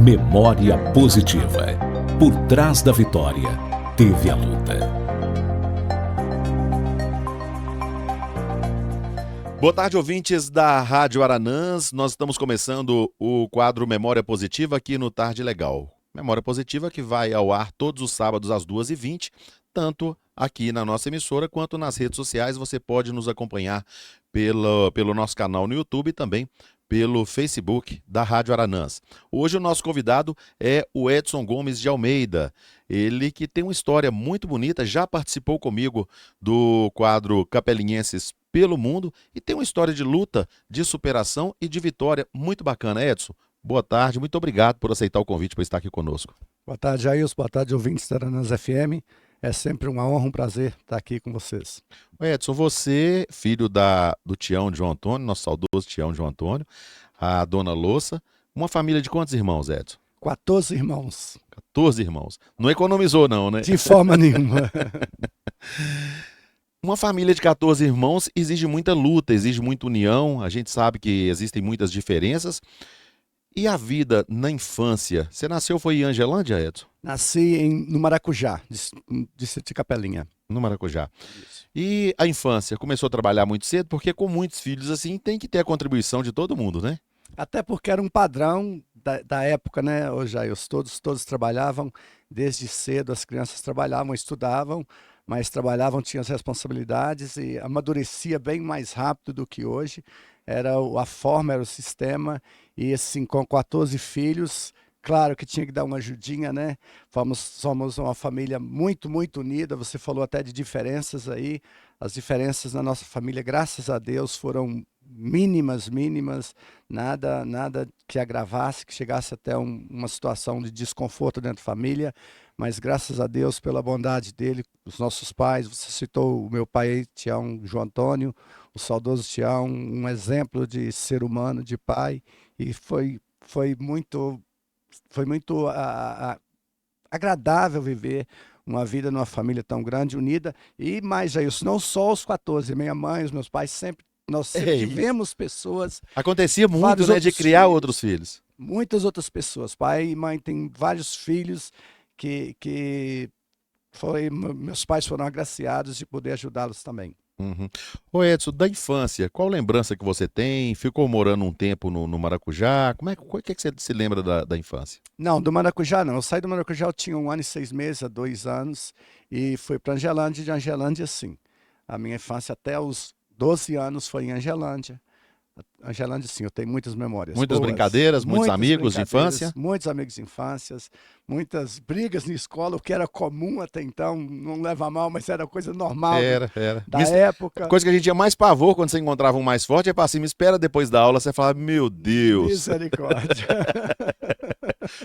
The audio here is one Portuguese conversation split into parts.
Memória positiva. Por trás da vitória, teve a luta. Boa tarde, ouvintes da Rádio Aranãs. Nós estamos começando o quadro Memória Positiva aqui no Tarde Legal. Memória Positiva que vai ao ar todos os sábados às 2h20, tanto aqui na nossa emissora quanto nas redes sociais. Você pode nos acompanhar pelo nosso canal no YouTube e também pelo Facebook da Rádio Aranãs. Hoje o nosso convidado é o Edson Gomes de Almeida. Ele que tem uma história muito bonita, já participou comigo do quadro Capelinhenses pelo Mundo e tem uma história de luta, de superação e de vitória muito bacana. Edson, boa tarde, muito obrigado por aceitar o convite para estar aqui conosco. Boa tarde, Jailson, boa tarde, ouvintes da Aranãs FM. É sempre uma honra, um prazer estar aqui com vocês. Edson, você, filho do Tião João Antônio, nosso saudoso Tião João Antônio, a dona Louça, uma família de quantos irmãos, Edson? 14 irmãos. 14 irmãos. Não economizou não, né? De forma nenhuma. Uma família de 14 irmãos exige muita luta, exige muita união. A gente sabe que existem muitas diferenças. E a vida na infância? Você nasceu, foi em Angelândia, Edson? Nasci no Maracujá, de Capelinha. No Maracujá. Isso. E a infância? Começou a trabalhar muito cedo? Porque com muitos filhos assim, tem que ter a contribuição de todo mundo, né? Até porque era um padrão da época, né, ô Jailson? Todos trabalhavam desde cedo, as crianças trabalhavam, estudavam, mas trabalhavam, tinham as responsabilidades e amadurecia bem mais rápido do que hoje. Era a forma, era o sistema, e assim, com 14 filhos, claro que tinha que dar uma ajudinha, né? Somos uma família muito, muito unida. Você falou até de diferenças aí. As diferenças na nossa família, graças a Deus, foram mínimas, nada que agravasse, que chegasse até uma situação de desconforto dentro da família, mas graças a Deus, pela bondade dele, os nossos pais, você citou o meu pai, Tião João Antônio, o saudoso Tião, um exemplo de ser humano, de pai, e foi muito agradável viver uma vida numa família tão grande, unida, e mais isso, não só os 14, minha mãe, os meus pais nós sempre tivemos pessoas. Acontecia muito, né, de criar outros filhos. Muitas outras pessoas. Pai e mãe têm vários filhos meus pais foram agraciados de poder ajudá-los também. Uhum. Ô Edson, da infância, qual lembrança que você tem? Ficou morando um tempo no Maracujá? O que você se lembra da infância? Não, do Maracujá não. Eu saí do Maracujá, eu tinha 1 ano e 6 meses, há 2 anos, e fui para Angelândia, de Angelândia sim. A minha infância até os 12 anos foi em Angelândia. Angelândia, sim, eu tenho muitas memórias. Muitas boas. brincadeiras, muitos amigos de infância? Muitos amigos de infância, muitas brigas na escola, o que era comum até então, não leva a mal, mas era coisa normal Era. da época. Coisa que a gente tinha mais pavor quando você encontrava um mais forte, é para cima, espera depois da aula, você fala, meu Deus. Misericórdia.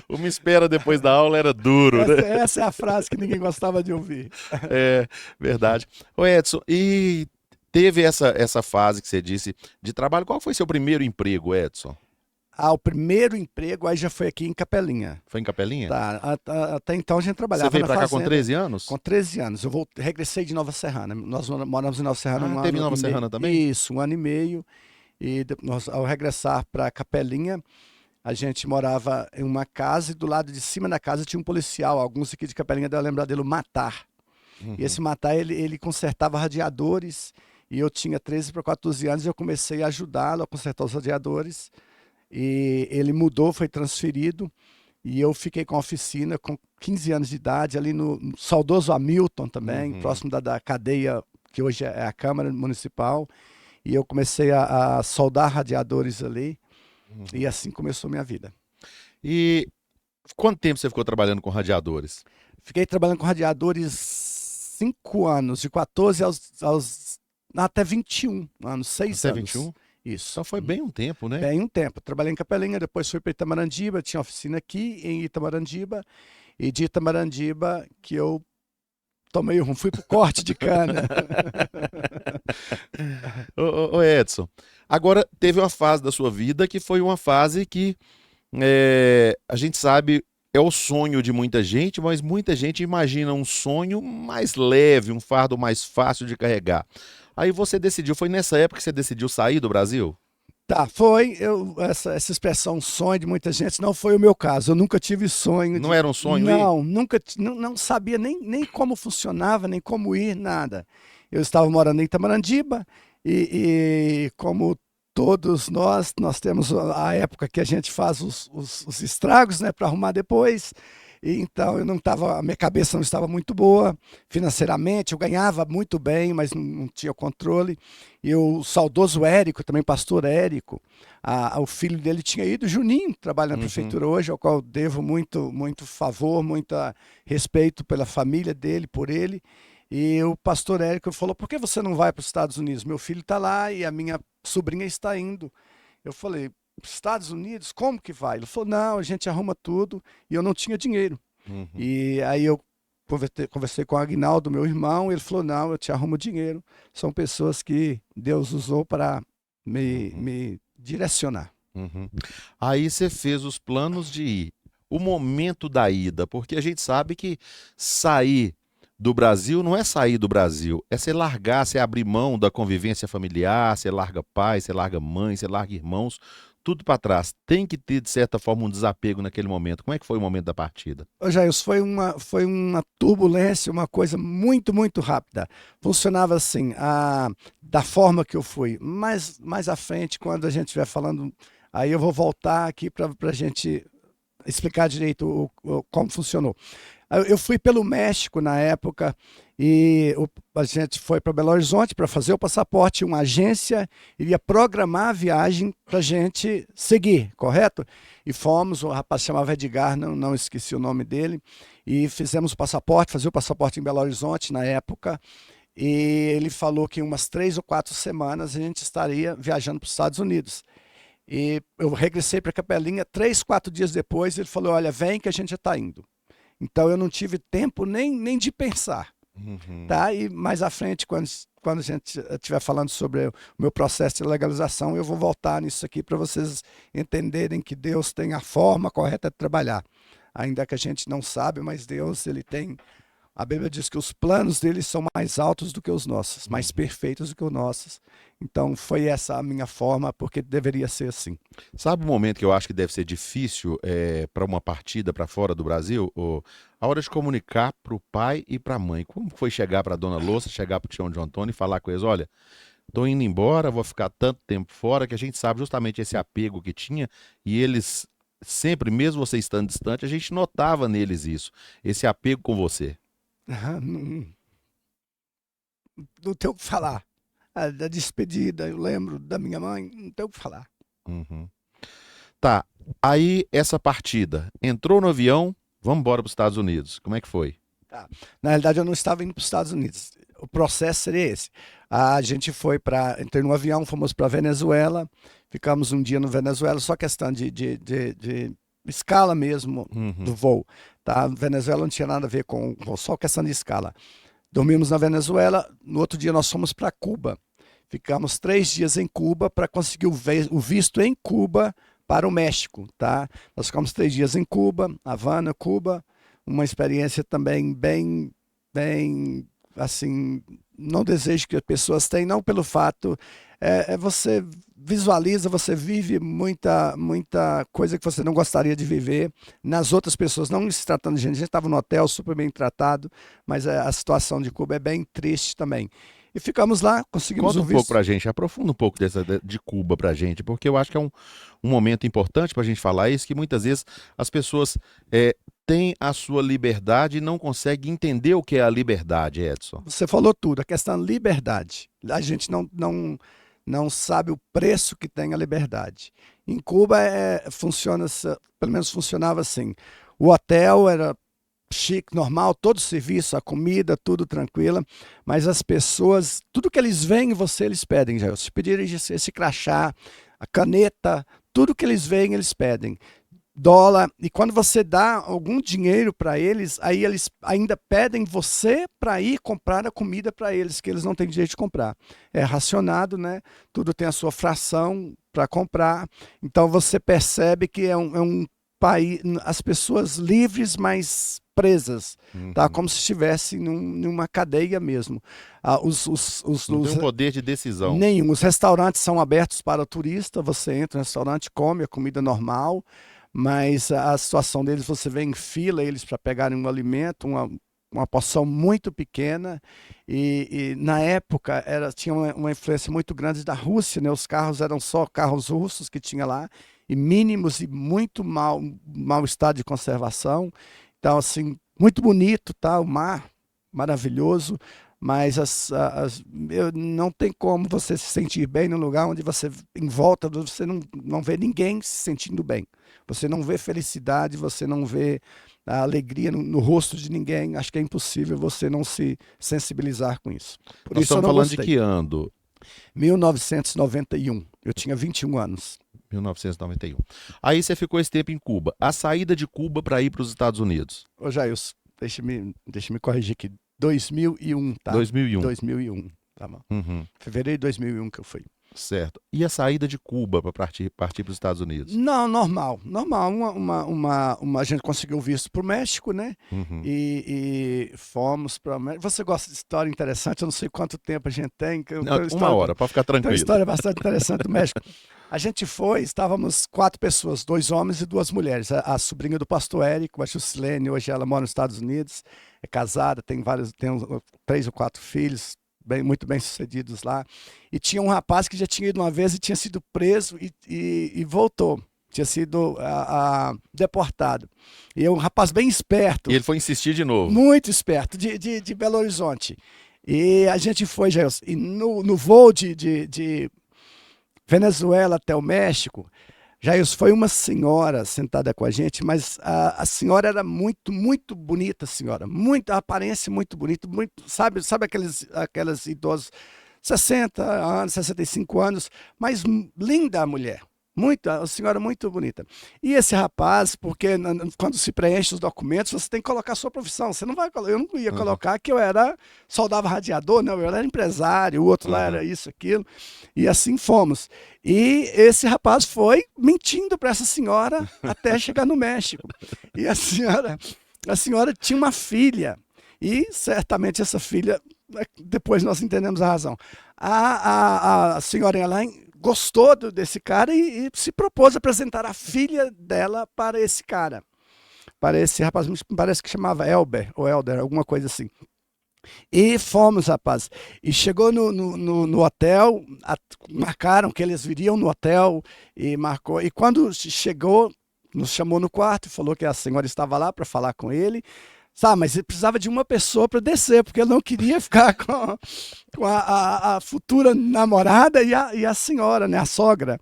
O me espera depois da aula era duro, né? Essa é a frase que ninguém gostava de ouvir. É, verdade. Ô Edson, e teve essa fase que você disse de trabalho. Qual foi seu primeiro emprego, Edson? O primeiro emprego aí já foi aqui em Capelinha. Foi em Capelinha? Tá, até então a gente trabalhava Você veio na pra cá fazenda. Com 13 anos? Com 13 anos. Eu regressei de Nova Serrana. Nós moramos em Nova Serrana um ano. Teve em Nova Serrana também? Isso, 1 ano e meio. E ao regressar para Capelinha, a gente morava em uma casa e do lado de cima da casa tinha um policial. Alguns aqui de Capelinha devem lembrar dele, o Matar. Uhum. E esse Matar, ele consertava radiadores. E eu tinha 13 para 14 anos e eu comecei a ajudá-lo a consertar os radiadores. E ele mudou, foi transferido. E eu fiquei com a oficina com 15 anos de idade, ali no saudoso Hamilton também, próximo da cadeia, que hoje é a Câmara Municipal. E eu comecei a soldar radiadores ali. E assim começou a minha vida. E quanto tempo você ficou trabalhando com radiadores? Fiquei trabalhando com radiadores 5 anos, de 14 até 21 anos, 6 até anos. 21? Isso. Então foi bem um tempo, né? Bem um tempo. Trabalhei em Capelinha, depois fui para Itamarandibba, tinha oficina aqui em Itamarandibba. E de Itamarandibba que eu tomei rumo, fui pro corte de cana. Ô Edson, agora teve uma fase da sua vida que foi uma fase que a gente sabe é o sonho de muita gente, mas muita gente imagina um sonho mais leve, um fardo mais fácil de carregar. Aí você decidiu, foi nessa época que você decidiu sair do Brasil? Tá, essa expressão sonho de muita gente não foi o meu caso. Eu nunca tive sonho Não de. era um sonho ir? Não, nunca, não sabia nem como funcionava, nem como ir, nada. Eu estava morando em Itamandiba e como todos nós temos a época que a gente faz os estragos, né, para arrumar depois. E então eu não estava, a minha cabeça não estava muito boa financeiramente. Eu ganhava muito bem, mas não tinha controle. E o saudoso Érico, também pastor Érico, o filho dele tinha ido, Juninho, trabalha na Uhum. prefeitura hoje, ao qual eu devo muito favor, muito respeito pela família dele, por ele. E o pastor Érico falou: por que você não vai para os Estados Unidos? Meu filho está lá e a minha sobrinha está indo. Eu falei: Estados Unidos? Como que vai? Ele falou: não, a gente arruma tudo. E eu não tinha dinheiro. Uhum. E aí eu conversei com o Agnaldo, meu irmão, e ele falou: não, eu te arrumo dinheiro. São pessoas que Deus usou para Uhum. me direcionar. Uhum. Aí você fez os planos de ir. O momento da ida, porque a gente sabe que sair do Brasil não é sair do Brasil, é você largar, você abrir mão da convivência familiar, você larga pai, você larga mãe, você larga irmãos, tudo para trás. Tem que ter, de certa forma, um desapego naquele momento. Como é que foi o momento da partida? Ô, Jair, foi uma turbulência, uma coisa muito rápida. Funcionava assim, da forma que eu fui. Mais à frente, quando a gente estiver falando, aí eu vou voltar aqui para a gente explicar direito como funcionou. Eu fui pelo México na época e a gente foi para Belo Horizonte para fazer o passaporte. Uma agência iria programar a viagem para a gente seguir, correto? E fomos, o rapaz chamava Edgar, não esqueci o nome dele, e fizemos o passaporte, fazia o passaporte em Belo Horizonte na época. E ele falou que em umas 3 ou 4 semanas a gente estaria viajando para os Estados Unidos. E eu regressei para Capelinha 3, 4 dias depois. Ele falou: olha, vem que a gente já está indo. Então eu não tive tempo nem de pensar, Uhum. tá? E mais à frente, quando a gente estiver falando sobre o meu processo de legalização, eu vou voltar nisso aqui para vocês entenderem que Deus tem a forma correta de trabalhar. Ainda que a gente não sabe, mas Deus, ele tem. A Bíblia diz que os planos dele são mais altos do que os nossos, mais Uhum. perfeitos do que os nossos. Então foi essa a minha forma, porque deveria ser assim. Sabe o momento que eu acho que deve ser difícil para uma partida para fora do Brasil? A hora de comunicar para o pai e para a mãe. Como foi chegar para a dona Louça, chegar para o tio João Antônio e falar com eles: olha, tô indo embora, vou ficar tanto tempo fora, que a gente sabe justamente esse apego que tinha, e eles sempre, mesmo você estando distante, a gente notava neles isso, esse apego com você. Não tenho o que falar. Da despedida, eu lembro da minha mãe, não tenho o que falar. Uhum. Tá, aí essa partida, entrou no avião, vamos embora para os Estados Unidos. Como é que foi? Tá. Na realidade, eu não estava indo para os Estados Unidos. O processo seria esse. A gente entrei no avião, fomos para Venezuela, ficamos um dia no Venezuela, só questão de escala mesmo do Uhum. voo. Tá? Venezuela não tinha nada a ver com o voo, só questão de escala. Dormimos na Venezuela, no outro dia nós fomos para Cuba. Ficamos 3 dias em Cuba para conseguir o visto em Cuba para o México, tá? Nós ficamos 3 dias em Cuba, Havana, Cuba, uma experiência também bem, assim, não desejo que as pessoas tenham, não pelo fato, você visualiza, você vive muita coisa que você não gostaria de viver nas outras pessoas, não se tratando de gente, a gente estava no hotel super bem tratado, mas a situação de Cuba é bem triste também. E ficamos lá, conseguimos Conta o um pouco visto. pra gente, aprofunda um pouco de Cuba pra gente, porque eu acho que é um momento importante pra gente falar isso, que muitas vezes as pessoas têm a sua liberdade e não conseguem entender o que é a liberdade, Edson. Você falou tudo, a questão da liberdade. A gente não sabe o preço que tem a liberdade. Em Cuba funciona, pelo menos funcionava assim. O hotel era chique, normal, todo o serviço, a comida, tudo tranquila, mas as pessoas, tudo que eles veem em você, eles pedem, já. Se pedirem esse crachá, a caneta, tudo que eles veem, eles pedem. Dólar, e quando você dá algum dinheiro para eles, aí eles ainda pedem você para ir comprar a comida para eles, que eles não têm direito de comprar. É racionado, né? Tudo tem a sua fração para comprar. Então você percebe que é um país, as pessoas livres, mas presas, tá? Uhum. Como se estivessem numa cadeia mesmo. Não tem um poder de decisão. Nenhum. Os restaurantes são abertos para o turista, você entra no restaurante, come a comida normal, mas a situação deles, você vê em fila eles para pegarem um alimento, uma porção muito pequena, e na época tinha uma influência muito grande da Rússia, né? Os carros eram só carros russos que tinha lá, e mínimos e muito mau estado de conservação. Então, assim, muito bonito, tá? O mar maravilhoso, mas não tem como você se sentir bem num lugar onde você, em volta, você não vê ninguém se sentindo bem. Você não vê felicidade, você não vê a alegria no rosto de ninguém. Acho que é impossível você não se sensibilizar com isso. Por Nós isso eu estamos não falando de gostei. que ano? 1991. Eu tinha 21 anos. 1991. Aí você ficou esse tempo em Cuba. A saída de Cuba para ir para os Estados Unidos? Ô, Jailson, deixa-me corrigir aqui. 2001, tá? 2001. 2001, tá bom. Uhum. Fevereiro de 2001 que eu fui. Certo. E a saída de Cuba para partir para os Estados Unidos? Não, normal. A gente conseguiu visto para o México, né? Uhum. E fomos para o México. Você gosta de história interessante? Eu não sei quanto tempo a gente tem. Não, uma hora, para ficar Tem uma tranquilo. história bastante interessante do México. A gente foi, estávamos 4 pessoas, 2 homens e 2 mulheres. A sobrinha do pastor Érico, a Juscelene, hoje ela mora nos Estados Unidos, é casada, tem 3 ou 4 filhos, muito bem sucedidos lá. E tinha um rapaz que já tinha ido uma vez e tinha sido preso e voltou. Tinha sido deportado. E é um rapaz bem esperto. E ele foi insistir de novo. Muito esperto, de Belo Horizonte. E a gente foi, Jailson, e no voo de Venezuela até o México, Jailson, foi uma senhora sentada com a gente, mas a senhora era muito, muito bonita, senhora. A aparência muito bonita, sabe aqueles idosos, 60 anos, 65 anos, mas linda a mulher. A senhora muito bonita. E esse rapaz, porque quando se preenche os documentos, você tem que colocar a sua profissão. Você não vai, eu não ia colocar que eu era soldava radiador, não, eu era empresário, o outro lá era isso, aquilo. E assim fomos. E esse rapaz foi mentindo para essa senhora até chegar no México. E a senhora tinha uma filha. E certamente essa filha, depois nós entendemos a razão. A senhora lá gostou desse cara e se propôs a apresentar a filha dela para esse cara. Para esse rapaz, me parece que chamava Elber, ou Elder, alguma coisa assim. E fomos, rapaz. E chegou no hotel, marcaram que eles viriam no hotel e marcou. E quando chegou, nos chamou no quarto e falou que a senhora estava lá para falar com ele. Sabe, mas ele precisava de uma pessoa para descer, porque ele não queria ficar com a futura namorada e a senhora, né, a sogra.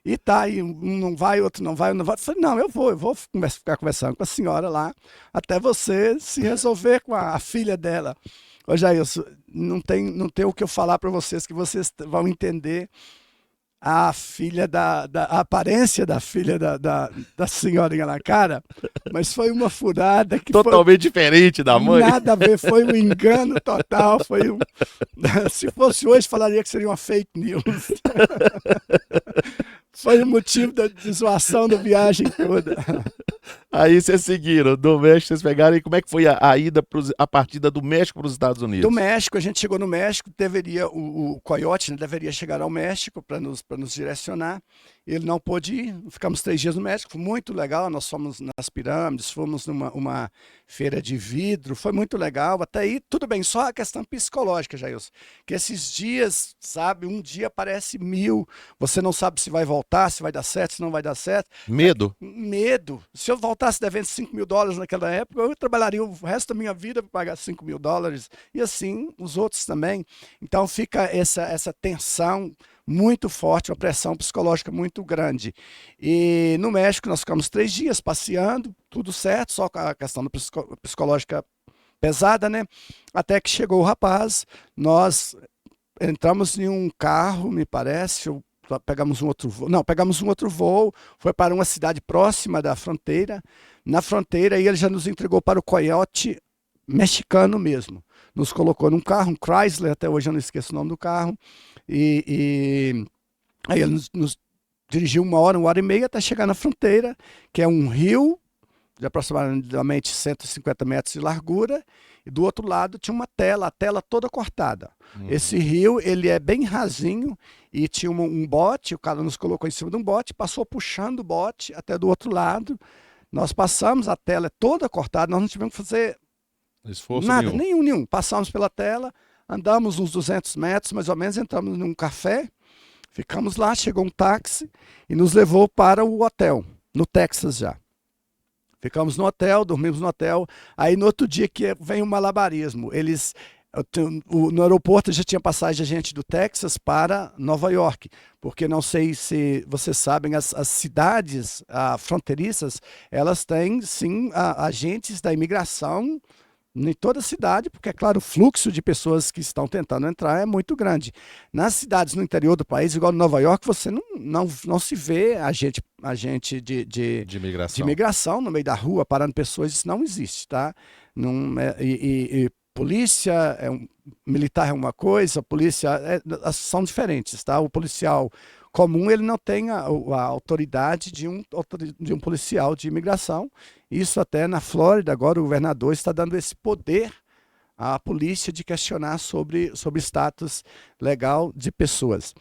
E tá, e um não vai, outro não vai, Eu falei, não, eu vou ficar conversando com a senhora lá, até você se resolver com a filha dela. Ô, Jailson, não tem o que eu falar para vocês, que vocês vão entender a filha a aparência da filha da senhorinha na cara, mas foi uma furada que totalmente diferente da mãe. Nada a ver, foi um engano total, se fosse hoje falaria que seria uma fake news. Foi o motivo da zoação da viagem toda. Aí vocês seguiram, do México vocês pegaram, e como é que foi a ida, a partida do México para os Estados Unidos? Do México, a gente chegou no México, o Coyote, né, deveria chegar ao México para nos direcionar. Ele não pôde ir, ficamos 3 dias no México, foi muito legal, nós fomos nas pirâmides, fomos numa feira de vidro, foi muito legal, até aí tudo bem, só a questão psicológica, Jailson, que esses dias, sabe, um dia parece 1000, você não sabe se vai voltar, se vai dar certo, se não vai dar certo. Medo? Medo. Se eu voltasse devendo $5.000 naquela época, eu trabalharia o resto da minha vida para pagar $5.000, e assim os outros também. Então fica essa tensão muito forte, uma pressão psicológica muito grande. E no México nós ficamos 3 dias passeando, tudo certo, só com a questão psicológica pesada, né? Até que chegou o rapaz, nós entramos em um carro, me parece, pegamos um outro voo, foi para uma cidade próxima da fronteira. Na fronteira, e ele já nos entregou para o Coyote mexicano mesmo. Nos colocou num carro, um Chrysler, até hoje eu não esqueço o nome do carro, e aí ele nos dirigi 1 hora e meia até chegar na fronteira, que é um rio de aproximadamente 150 metros de largura, e do outro lado tinha uma tela, a tela toda cortada. Esse rio, ele é bem rasinho, e tinha um bote, o cara nos colocou em cima de um bote, passou puxando o bote até do outro lado. Nós passamos, a tela é toda cortada, nós não tivemos que fazer Esforço nada, nenhum. nenhum. Passamos pela tela, andamos uns 200 metros, mais ou menos, entramos num café, ficamos lá, chegou um táxi e nos levou para o hotel, no Texas já. Ficamos no hotel, dormimos no hotel. Aí no outro dia que vem o malabarismo. No aeroporto já tinha passagem de gente do Texas para Nova York. Porque não sei se vocês sabem, as cidades fronteiriças, elas têm sim agentes da imigração em toda a cidade, porque, é claro, o fluxo de pessoas que estão tentando entrar é muito grande. Nas cidades no interior do país, igual Nova York, você não se vê agente De de imigração. imigração no meio da rua parando pessoas, isso não existe, tá? Não, e polícia, militar é uma coisa, polícia são diferentes, tá? O policial comum, ele não tem a autoridade de um policial de imigração. Isso até na Flórida, agora o governador está dando esse poder à polícia de questionar sobre status legal de pessoas.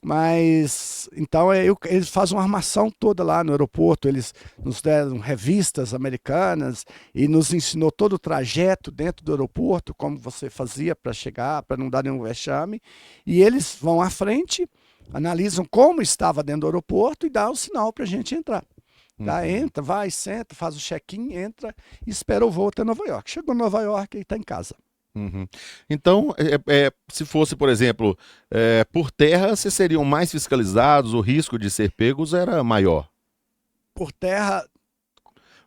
Mas, então, eles fazem uma armação toda lá no aeroporto, eles nos deram revistas americanas e nos ensinou todo o trajeto dentro do aeroporto, como você fazia para chegar, para não dar nenhum vexame. E eles vão à frente, analisam como estava dentro do aeroporto e dá o sinal para a gente entrar. Tá? Entra, vai, senta, faz o check-in, entra e espera o voo até Nova York. Chegou em Nova York e está em casa. Então, se fosse, por exemplo, por terra, vocês seriam mais fiscalizados, o risco de ser pegos era maior. Por terra,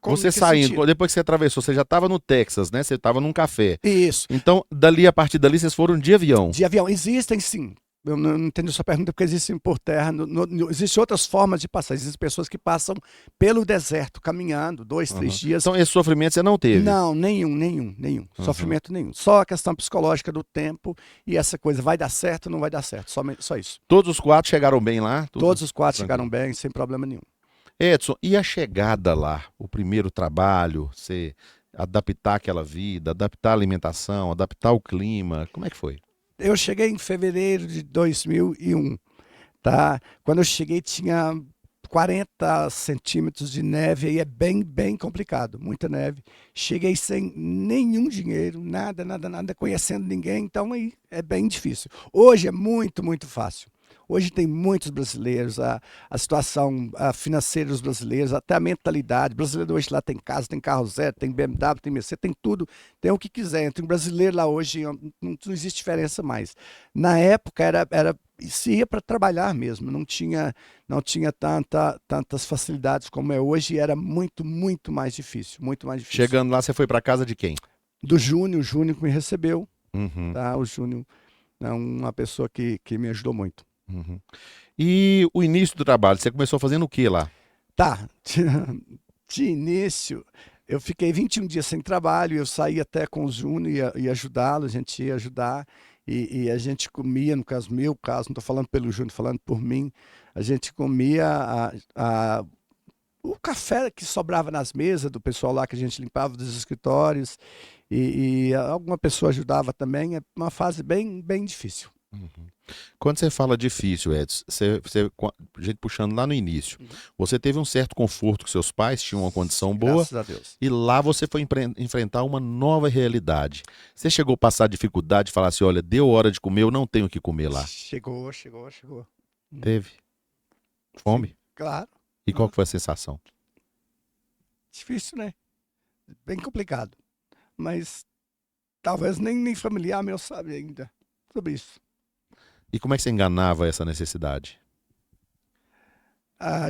como Você em que saindo, sentido? depois que você atravessou, você já estava no Texas, né? Você estava num café. Isso. Então, a partir dali, vocês foram de avião. De avião, existem sim. Eu não entendi a sua pergunta, porque existem por terra. Existem outras formas de passar. Existem pessoas que passam pelo deserto, caminhando, 2, 3 dias. Então, esse sofrimento você não teve? Não, nenhum. Sofrimento nenhum. Só a questão psicológica do tempo e essa coisa, vai dar certo ou não vai dar certo. Só isso. Todos os 4 chegaram bem lá? Tudo Todos os 4 tranquilo. chegaram bem, sem problema nenhum. Edson, e a chegada lá? O primeiro trabalho, você adaptar aquela vida, adaptar a alimentação, adaptar o clima, como é que foi? Eu cheguei em fevereiro de 2001, tá? Quando eu cheguei tinha 40 centímetros de neve e é bem complicado, muita neve. Cheguei sem nenhum dinheiro, nada, conhecendo ninguém, então aí é bem difícil. Hoje é muito fácil. Hoje tem muitos brasileiros, a situação financeira dos brasileiros, até a mentalidade. O brasileiro hoje lá tem casa, tem carro zero, tem BMW, tem Mercedes, tem tudo, tem o que quiser. Tem um brasileiro lá hoje, não existe diferença mais. Na época se ia para trabalhar mesmo, não tinha tantas facilidades como é hoje e era muito mais difícil, muito mais difícil. Chegando lá, você foi para casa de quem? Do Júnior, o Júnior que me recebeu, tá? O Júnior é uma pessoa que me ajudou muito. E o início do trabalho, você começou fazendo o que lá? Tá, de início, eu fiquei 21 dias sem trabalho, eu saí até com o Júnior e ajudá-lo, a gente ia ajudar, e a gente comia, no caso meu caso, não estou falando pelo Júnior, falando por mim, a gente comia o café que sobrava nas mesas do pessoal lá que a gente limpava dos escritórios, e alguma pessoa ajudava também, é uma fase bem difícil. Quando você fala difícil, Edson, a gente puxando lá no início, você teve um certo conforto com seus pais, tinha uma condição boa, Graças a Deus. e lá você foi enfrentar uma nova realidade. Você chegou a passar dificuldade, falar assim, olha, deu hora de comer, eu não tenho o que comer lá. Chegou. Teve? Fome? Claro, E qual que foi a sensação? difícil, né? Bem complicado, mas talvez nem familiar meu sabe ainda sobre isso. E como é que você enganava essa necessidade?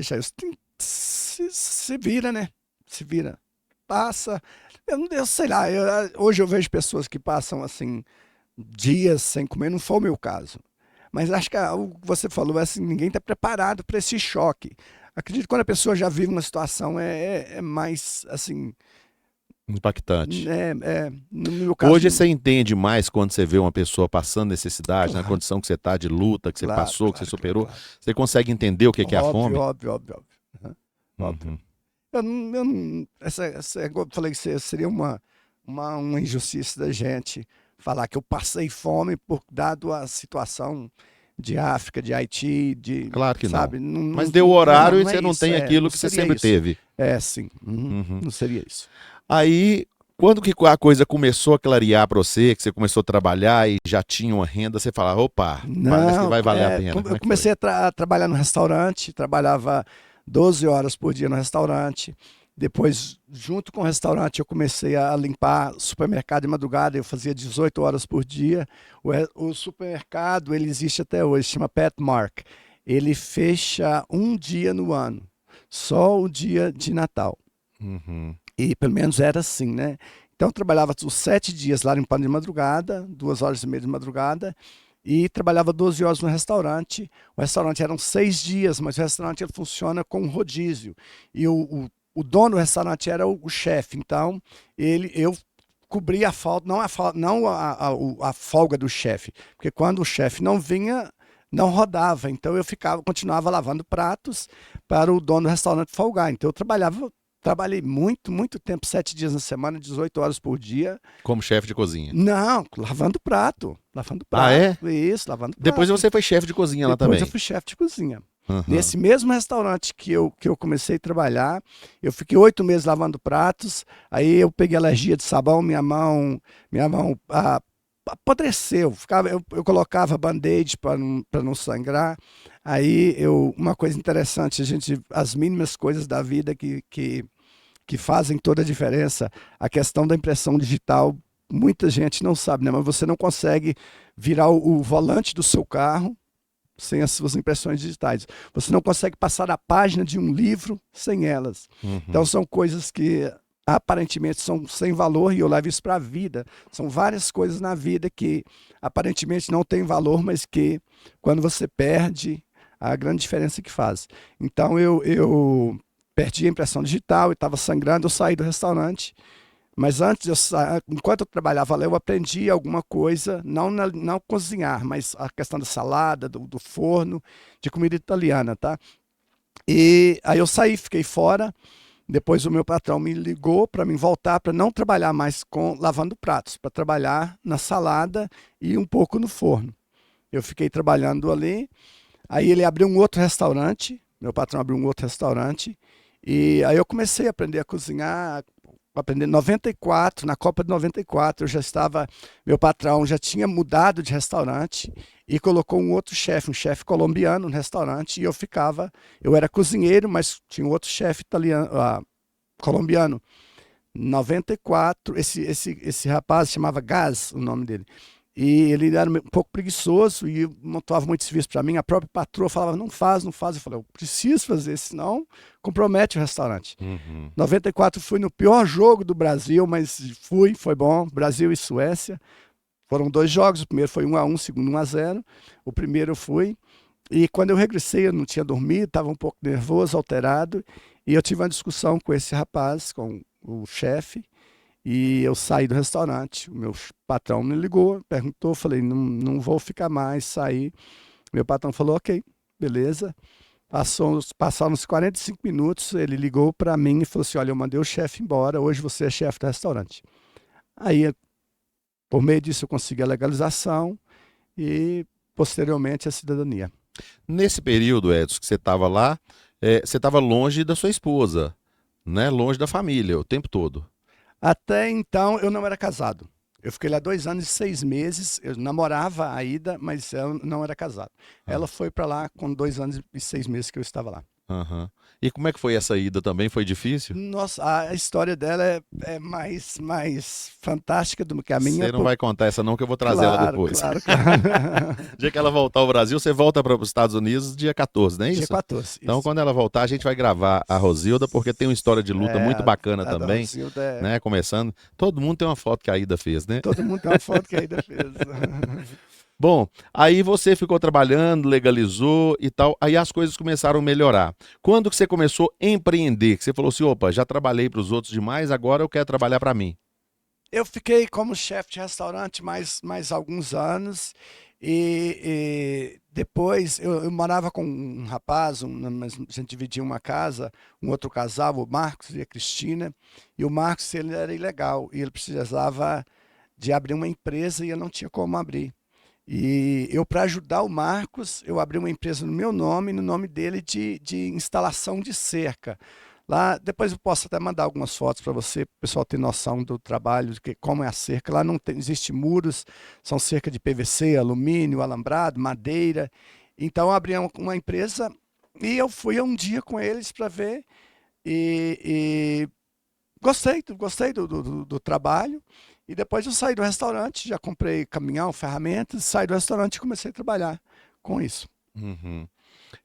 Já se vira, né? Se vira. Passa. Eu sei lá, hoje eu vejo pessoas que passam assim dias sem comer, não foi o meu caso. Mas acho que o que você falou, assim, ninguém está preparado para esse choque. Acredito que quando a pessoa já vive uma situação, é mais assim, Impactante. No meu caso, Hoje você entende mais quando você vê uma pessoa passando necessidade, na claro, condição que você está de luta, que você claro, passou, que você claro, claro, superou. claro. Você consegue entender o que que é a Óbvio, fome? óbvio, óbvio, óbvio. Aham, óbvio. Uhum. Eu falei que seria uma injustiça da gente falar que eu passei fome por dado a situação de África, de Haiti, Claro que não. sabe? Mas deu o horário e Não é você não isso, tem aquilo não que você seria sempre isso. teve. Sim, uhum, Uhum. não seria isso. Aí, quando que a coisa começou a clarear para você, que você começou a trabalhar e já tinha uma renda, você falava, opa, parece que Não, vai valer a pena. Como eu é que foi? comecei a trabalhar no restaurante, trabalhava 12 horas por dia no restaurante. Depois, junto com o restaurante, eu comecei a limpar supermercado de madrugada. Eu fazia 18 horas por dia. O supermercado, ele existe até hoje, chama Petmark. Ele fecha um dia no ano, só o dia de Natal. Uhum. E pelo menos era assim, né? Então eu trabalhava os 7 dias lá limpando de madrugada, 2 horas e meia de madrugada, e trabalhava 12 horas no restaurante. O restaurante eram 6 dias, mas o restaurante ele funciona com um rodízio. E o dono do restaurante era o chefe, então eu cobria a falta, não a folga do chefe, porque quando o chefe não vinha, não rodava. Então eu continuava lavando pratos para o dono do restaurante folgar. Então trabalhei muito, muito tempo, 7 dias na semana, 18 horas por dia. Como chefe de cozinha. Não, lavando prato. Lavando Ah, é? prato. Isso, lavando Depois prato. você foi chefe de cozinha lá Depois eu também. fui chefe de cozinha. Uhum. Nesse mesmo restaurante que eu comecei a trabalhar, eu fiquei 8 meses lavando pratos. Aí eu peguei alergia de sabão, minha mão apodreceu. Eu colocava band-aid para não sangrar. Aí uma coisa interessante, as mínimas coisas da vida que fazem toda a diferença. A questão da impressão digital, muita gente não sabe, né? Mas você não consegue virar o volante do seu carro sem as suas impressões digitais. Você não consegue passar a página de um livro sem elas. Uhum. Então são coisas que aparentemente são sem valor e eu levo isso para a vida. São várias coisas na vida que aparentemente não têm valor, mas que quando você perde, a grande diferença que faz. Então eu perdi a impressão digital e estava sangrando, eu saí do restaurante. Mas enquanto eu trabalhava lá, eu aprendi alguma coisa, não cozinhar, mas a questão da salada, do forno, de comida italiana, tá? E aí eu saí, fiquei fora. Depois o meu patrão me ligou para mim voltar, para não trabalhar mais lavando pratos, para trabalhar na salada e um pouco no forno. Eu fiquei trabalhando ali. Aí ele abriu um outro restaurante, meu patrão abriu um outro restaurante, e aí eu comecei a aprender a cozinhar, aprender em 94, na Copa de 94, meu patrão já tinha mudado de restaurante e colocou um outro chefe, um chefe colombiano no restaurante, e eu era cozinheiro, mas tinha um outro chefe italiano, colombiano. 94, esse rapaz chamava Gaz, o nome dele. E ele era um pouco preguiçoso e montava muito serviço para mim. A própria patroa falava, não faz, não faz. Eu falei, eu preciso fazer, senão compromete o restaurante. Uhum. 94 fui no pior jogo do Brasil, mas foi bom. Brasil e Suécia. Foram 2 jogos, o primeiro foi 1-1, o segundo 1-0. O primeiro eu fui. E quando eu regressei, eu não tinha dormido, estava um pouco nervoso, alterado. E eu tive uma discussão com esse rapaz, com o chefe. E eu saí do restaurante, o meu patrão me ligou, perguntou, falei, não vou ficar mais, saí. Meu patrão falou, ok, beleza. Passaram uns 45 minutos, ele ligou para mim e falou assim, olha, eu mandei o chefe embora, hoje você é chefe do restaurante. Aí, por meio disso, eu consegui a legalização e, posteriormente, a cidadania. Nesse período, Edson, que você estava lá, você estava longe da sua esposa, né? Longe da família o tempo todo. Até então, eu não era casado. Eu fiquei lá 2 anos e 6 meses. Eu namorava a Ida, mas eu não era casado. Ela foi para lá com 2 anos e 6 meses que eu estava lá. Uhum. E como é que foi essa ida também? Foi difícil? Nossa, a história dela é mais fantástica do que a minha. Você não vai contar essa não, que eu vou trazer ela depois. Claro. Dia que ela voltar ao Brasil, você volta para os Estados Unidos dia 14, não é isso? Dia 14. Então, isso. quando ela voltar, a gente vai gravar a Rosilda, porque tem uma história de luta muito bacana a da também, Rosilda né? Começando. Todo mundo tem uma foto que a Ida fez, né? Todo mundo tem uma foto que a Ida fez. Bom, aí você ficou trabalhando, legalizou e tal, aí as coisas começaram a melhorar. Quando que você começou a empreender? Que você falou assim, opa, já trabalhei para os outros demais, agora eu quero trabalhar para mim. Eu fiquei como chefe de restaurante mais alguns anos e depois eu morava com um rapaz, a gente dividia uma casa, um outro casal, o Marcos e a Cristina, e o Marcos ele era ilegal e ele precisava de abrir uma empresa e eu não tinha como abrir. E eu, para ajudar o Marcos, eu abri uma empresa no meu nome e no nome dele de instalação de cerca. Lá, depois eu posso até mandar algumas fotos para você, para o pessoal ter noção do trabalho, de que, como é a cerca. Lá não tem, existe muros, são cerca de PVC, alumínio, alambrado, madeira. Então eu abri uma empresa e eu fui um dia com eles para ver e gostei do trabalho. E depois eu saí do restaurante, já comprei caminhão, ferramentas, saí do restaurante e comecei a trabalhar com isso. Uhum.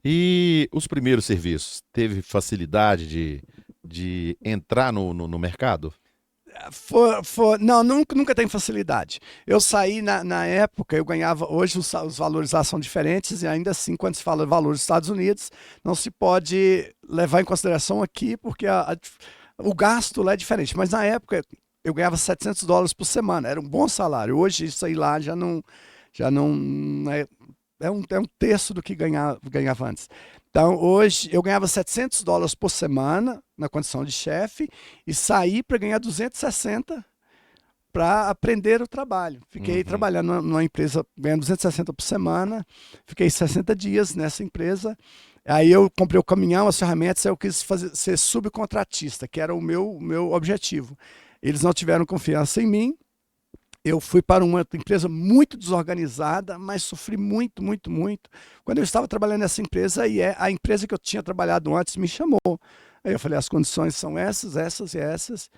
E os primeiros serviços, teve facilidade de entrar no mercado? Não, nunca tem facilidade. Eu saí na época, eu ganhava, hoje os valores lá são diferentes, e ainda assim, quando se fala valores dos Estados Unidos, não se pode levar em consideração aqui, porque o gasto lá é diferente. Mas na época, eu ganhava US$ 700 por semana, era um bom salário. Hoje, isso aí lá já não é um terço do que ganhava antes. Então, hoje, eu ganhava US$ 700 por semana, na condição de chefe, e saí para ganhar 260 para aprender o trabalho. Fiquei Uhum. trabalhando numa empresa, ganhando 260 por semana, fiquei 60 dias nessa empresa. Aí eu comprei o caminhão, as ferramentas, aí eu quis ser subcontratista, que era o meu objetivo. Eles não tiveram confiança em mim, eu fui para uma empresa muito desorganizada, mas sofri muito, muito, muito. Quando eu estava trabalhando nessa empresa, e a empresa que eu tinha trabalhado antes me chamou. Aí eu falei, as condições são essas, essas e essas.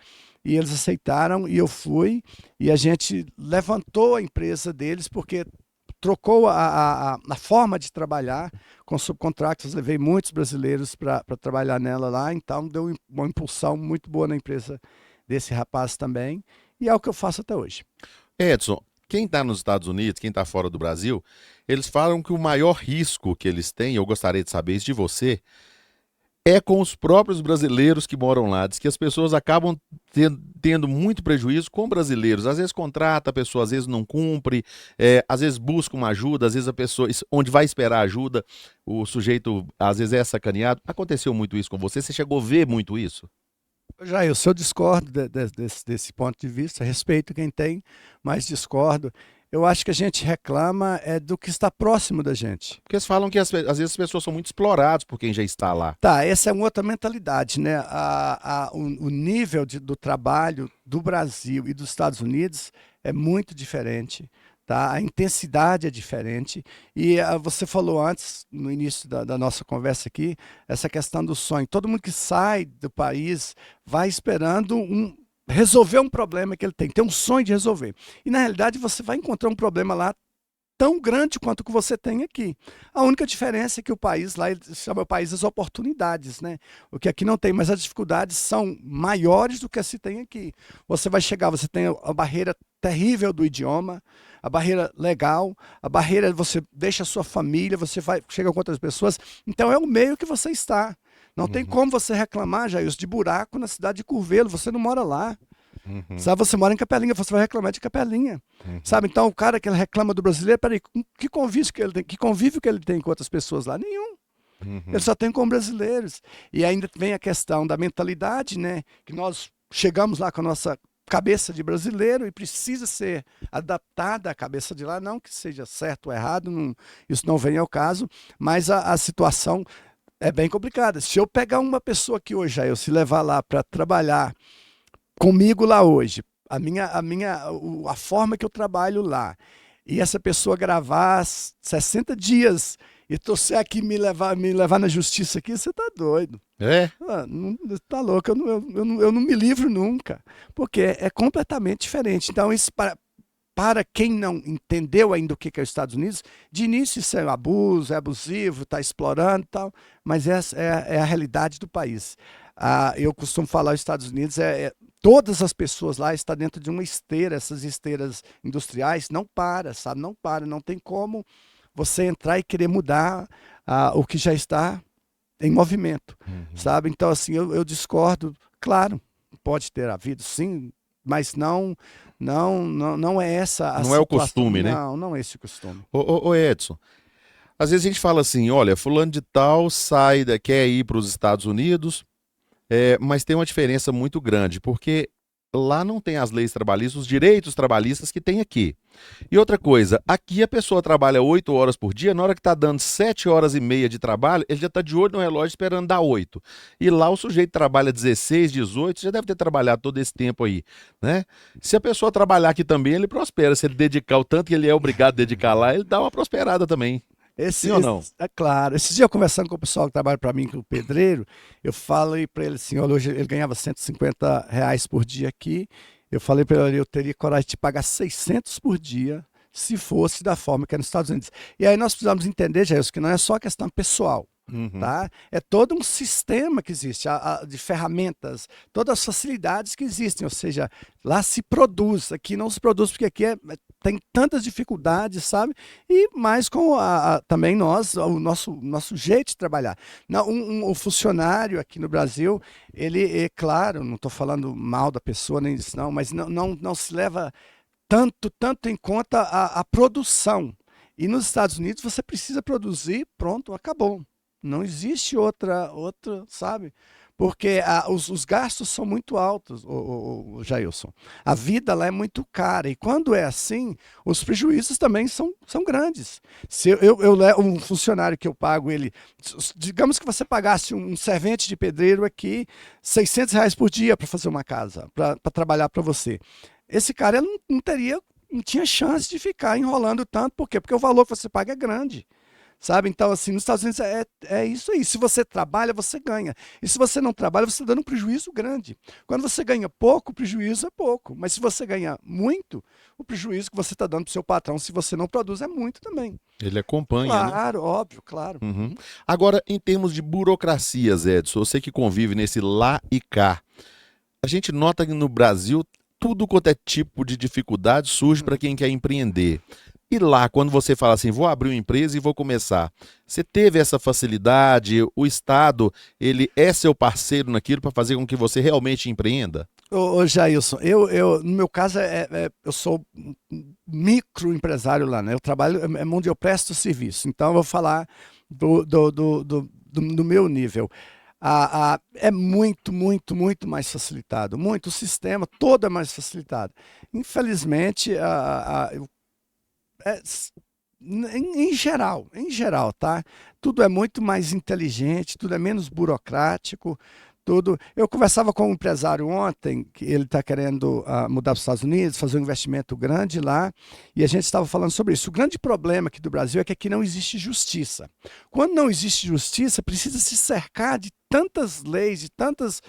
E eles aceitaram e eu fui. E a gente levantou a empresa deles porque trocou a forma de trabalhar com subcontratos. Levei muitos brasileiros para trabalhar nela lá. Então deu uma impulsão muito boa na empresa desse rapaz também. E é o que eu faço até hoje. Edson, quem está nos Estados Unidos, quem está fora do Brasil, eles falam que o maior risco que eles têm, eu gostaria de saber isso de você, é com os próprios brasileiros que moram lá. Diz que as pessoas acabam tendo muito prejuízo com brasileiros. Às vezes contrata a pessoa, às vezes não cumpre, às vezes busca uma ajuda, às vezes a pessoa, onde vai esperar ajuda, o sujeito às vezes é sacaneado. Aconteceu muito isso com você? Você chegou a ver muito isso? Já eu discordo desse ponto de vista, respeito quem tem, mas discordo. Eu acho que a gente reclama do que está próximo da gente. Porque eles falam que às vezes as pessoas são muito exploradas por quem já está lá. Tá, essa é uma outra mentalidade, né? O nível do trabalho do Brasil e dos Estados Unidos é muito diferente, tá? A intensidade é diferente. E você falou antes, no início da nossa conversa aqui, essa questão do sonho. Todo mundo que sai do país vai esperando resolver um problema que ele tem um sonho de resolver. E na realidade você vai encontrar um problema lá tão grande quanto o que você tem aqui. A única diferença é que o país lá ele chama o país das oportunidades, né? O que aqui não tem, mas as dificuldades são maiores do que se tem aqui. Você vai chegar, você tem a barreira terrível do idioma, a barreira legal, a barreira você deixa a sua família, chega com outras pessoas. Então é o meio que você está. Não tem Uhum, como você reclamar, Jair, de buraco na cidade de Curvelo, você não mora lá. uhum, Sabe, você mora em Capelinha, você vai reclamar de Capelinha. uhum, Sabe, então o cara que ele reclama do brasileiro, peraí, que convívio que ele tem, com outras pessoas lá? Nenhum. Ele uhum. só tem com brasileiros. E ainda vem a questão da mentalidade, né? Que nós chegamos lá com a nossa cabeça de brasileiro e precisa ser adaptada à cabeça de lá, não que seja certo ou errado, isso não vem ao caso, mas a situação é bem complicada. Se eu pegar uma pessoa que hoje, eu se levar lá para trabalhar comigo lá hoje, a forma que eu trabalho lá, e essa pessoa gravar 60 dias e trouxer aqui me levar na justiça aqui, você tá doido. É? Não, tá louco, eu não me livro nunca, porque é completamente diferente. Então, isso para quem não entendeu ainda o que é os Estados Unidos, de início isso é abuso, é abusivo, está explorando e tal, mas essa é a realidade do país. Eu costumo falar os Estados Unidos todas as pessoas lá estão dentro de uma esteira, essas esteiras industriais não para, sabe? Não para, não tem como você entrar e querer mudar o que já está em movimento, sabe? Então, assim, eu discordo, claro, pode ter havido, sim, mas não é essa a Não é o situação. costume, né? Não é esse o costume. Ô Edson, às vezes a gente fala assim, olha, fulano de tal quer ir para os Estados Unidos, mas tem uma diferença muito grande, porque lá não tem as leis trabalhistas, os direitos trabalhistas que tem aqui. E outra coisa, aqui a pessoa trabalha 8 horas por dia, na hora que está dando 7 horas e meia de trabalho, ele já está de olho no relógio esperando dar 8. E lá o sujeito trabalha 16, 18, já deve ter trabalhado todo esse tempo aí, né? Se a pessoa trabalhar aqui também, ele prospera. Se ele dedicar o tanto que ele é obrigado a dedicar lá, ele dá uma prosperada também. Sim ou não? É claro. Esse dia, conversando com o pessoal que trabalha para mim, com o pedreiro, eu falei para ele assim, olha, hoje ele ganhava R$ 150 por dia aqui, eu falei para ele, eu teria coragem de pagar 600 por dia, se fosse da forma que é nos Estados Unidos. E aí nós precisamos entender, Jair, que não é só questão pessoal. Tá? É todo um sistema que existe, de ferramentas, todas as facilidades que existem, ou seja, lá se produz, aqui não se produz, porque aqui tem tantas dificuldades, sabe? E mais com também o nosso jeito de trabalhar. Não, o funcionário aqui no Brasil, ele, é claro, não estou falando mal da pessoa, nem disso não, mas não se leva tanto em conta a produção. E nos Estados Unidos você precisa produzir, pronto, acabou. Não existe outra, sabe? Porque os gastos são muito altos, o Jailson. A vida lá é muito cara. E quando é assim, os prejuízos também são grandes. Se eu levo um funcionário que eu pago ele, digamos que você pagasse um servente de pedreiro aqui R$ 600 por dia para fazer uma casa, para trabalhar para você. Esse cara não tinha chance de ficar enrolando tanto. Por quê? Porque o valor que você paga é grande. Sabe? Então, assim, nos Estados Unidos é isso aí. Se você trabalha, você ganha. E se você não trabalha, você está dando um prejuízo grande. Quando você ganha pouco, o prejuízo é pouco. Mas se você ganha muito, o prejuízo que você está dando para o seu patrão, se você não produz, é muito também. Ele acompanha, né? Claro, óbvio, claro. Agora, em termos de burocracias, Edson, você que convive nesse lá e cá, a gente nota que no Brasil tudo quanto é tipo de dificuldade surge para quem quer empreender. E lá, quando você fala assim, vou abrir uma empresa e vou começar, você teve essa facilidade? O Estado, ele é seu parceiro naquilo para fazer com que você realmente empreenda? Ô Jailson, no meu caso, eu sou microempresário lá, né? Eu trabalho, onde eu presto serviço. Então, eu vou falar do meu nível. É muito mais facilitado. O sistema todo é mais facilitado. Infelizmente, em geral, tá? Tudo é muito mais inteligente, tudo é menos burocrático, tudo. Eu conversava com um empresário ontem, que ele está querendo mudar para os Estados Unidos, fazer um investimento grande lá, e a gente estava falando sobre isso. O grande problema aqui do Brasil é que aqui não existe justiça. Quando não existe justiça, precisa se cercar de tantas leis, de tantos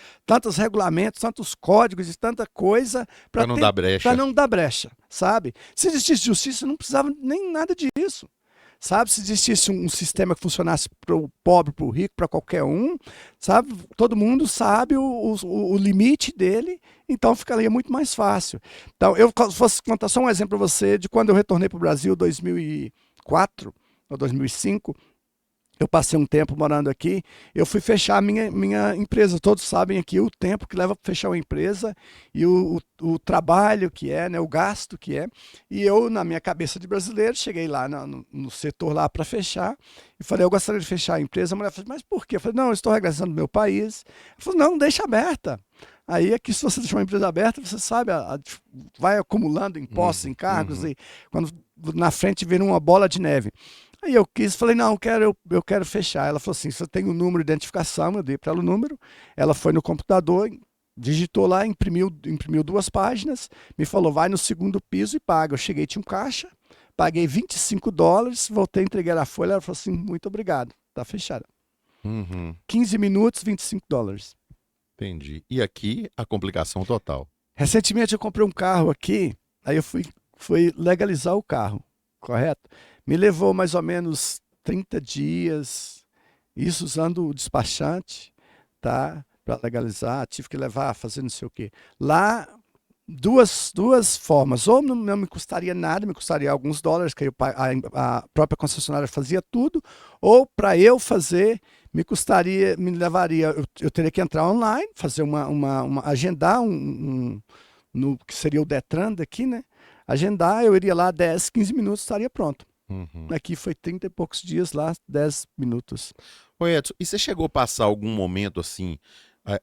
regulamentos, tantos códigos, de tanta coisa para não dar brecha. Para não dar brecha, sabe? Se existisse justiça, não precisava nem nada disso. Sabe, se existisse um sistema que funcionasse para o pobre, para o rico, para qualquer um, sabe, todo mundo sabe o limite dele, então ficaria muito mais fácil. Então, eu fosse contar só um exemplo para você de quando eu retornei para o Brasil em 2004 ou 2005, eu passei um tempo morando aqui, eu fui fechar a minha empresa. Todos sabem aqui o tempo que leva para fechar uma empresa e o trabalho que é, né, o gasto que é. E eu, na minha cabeça de brasileiro, cheguei lá no setor lá para fechar e falei, eu gostaria de fechar a empresa. A mulher falou, mas por quê? Eu falei, não, eu estou regressando ao meu país. Ela falou, não, deixa aberta. Aí aqui, se você deixar uma empresa aberta, você sabe, vai acumulando impostos, encargos, e quando na frente vira uma bola de neve. Aí eu falei, não, eu quero fechar. Ela falou assim, você tem o número de identificação, eu dei para ela o número, ela foi no computador, digitou lá, imprimiu 2 páginas, me falou, vai no segundo piso e paga. Eu cheguei, tinha um caixa, paguei $25, voltei, entreguei a folha, ela falou assim, muito obrigado, tá fechada. 15 minutos, $25. Entendi. E aqui, a complicação total. Recentemente eu comprei um carro aqui, aí eu fui legalizar o carro, correto? Me levou mais ou menos 30 dias, isso usando o despachante, tá? para legalizar, tive que levar, fazer não sei o quê. Lá, duas formas. Ou não me custaria nada, me custaria alguns dólares, que a própria concessionária fazia tudo, ou para eu fazer, me levaria, eu teria que entrar online, fazer agendar no que seria o Detran daqui, né? Agendar, eu iria lá 10, 15 minutos, estaria pronto. Uhum. Aqui foi 30 e poucos dias, lá 10 minutos. Ô Edson, e você chegou a passar algum momento assim,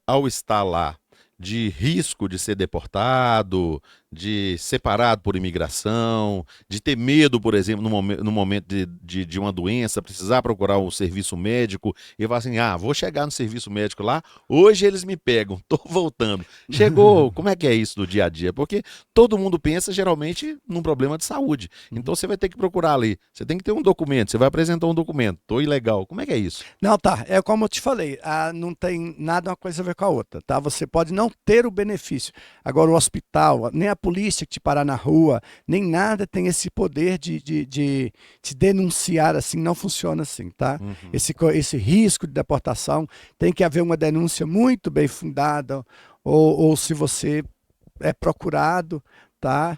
ao estar lá, de risco de ser deportado, de separado por imigração, de ter medo, por exemplo, no momento de uma doença, precisar procurar um serviço médico e falar assim: ah, vou chegar no serviço médico lá, hoje eles me pegam, tô voltando. Chegou, como é que é isso do dia a dia? Porque todo mundo pensa geralmente num problema de saúde. Então você vai ter que procurar ali, você tem que ter um documento, você vai apresentar um documento, tô ilegal. Como é que é isso? Não, tá. É como eu te falei, não tem nada uma coisa a ver com a outra, tá? Você pode não ter o benefício. Agora, o hospital, nem a polícia que te parar na rua, nem nada tem esse poder de te denunciar assim, não funciona assim, tá? Uhum. Esse risco de deportação, tem que haver uma denúncia muito bem fundada, ou se você é procurado, tá?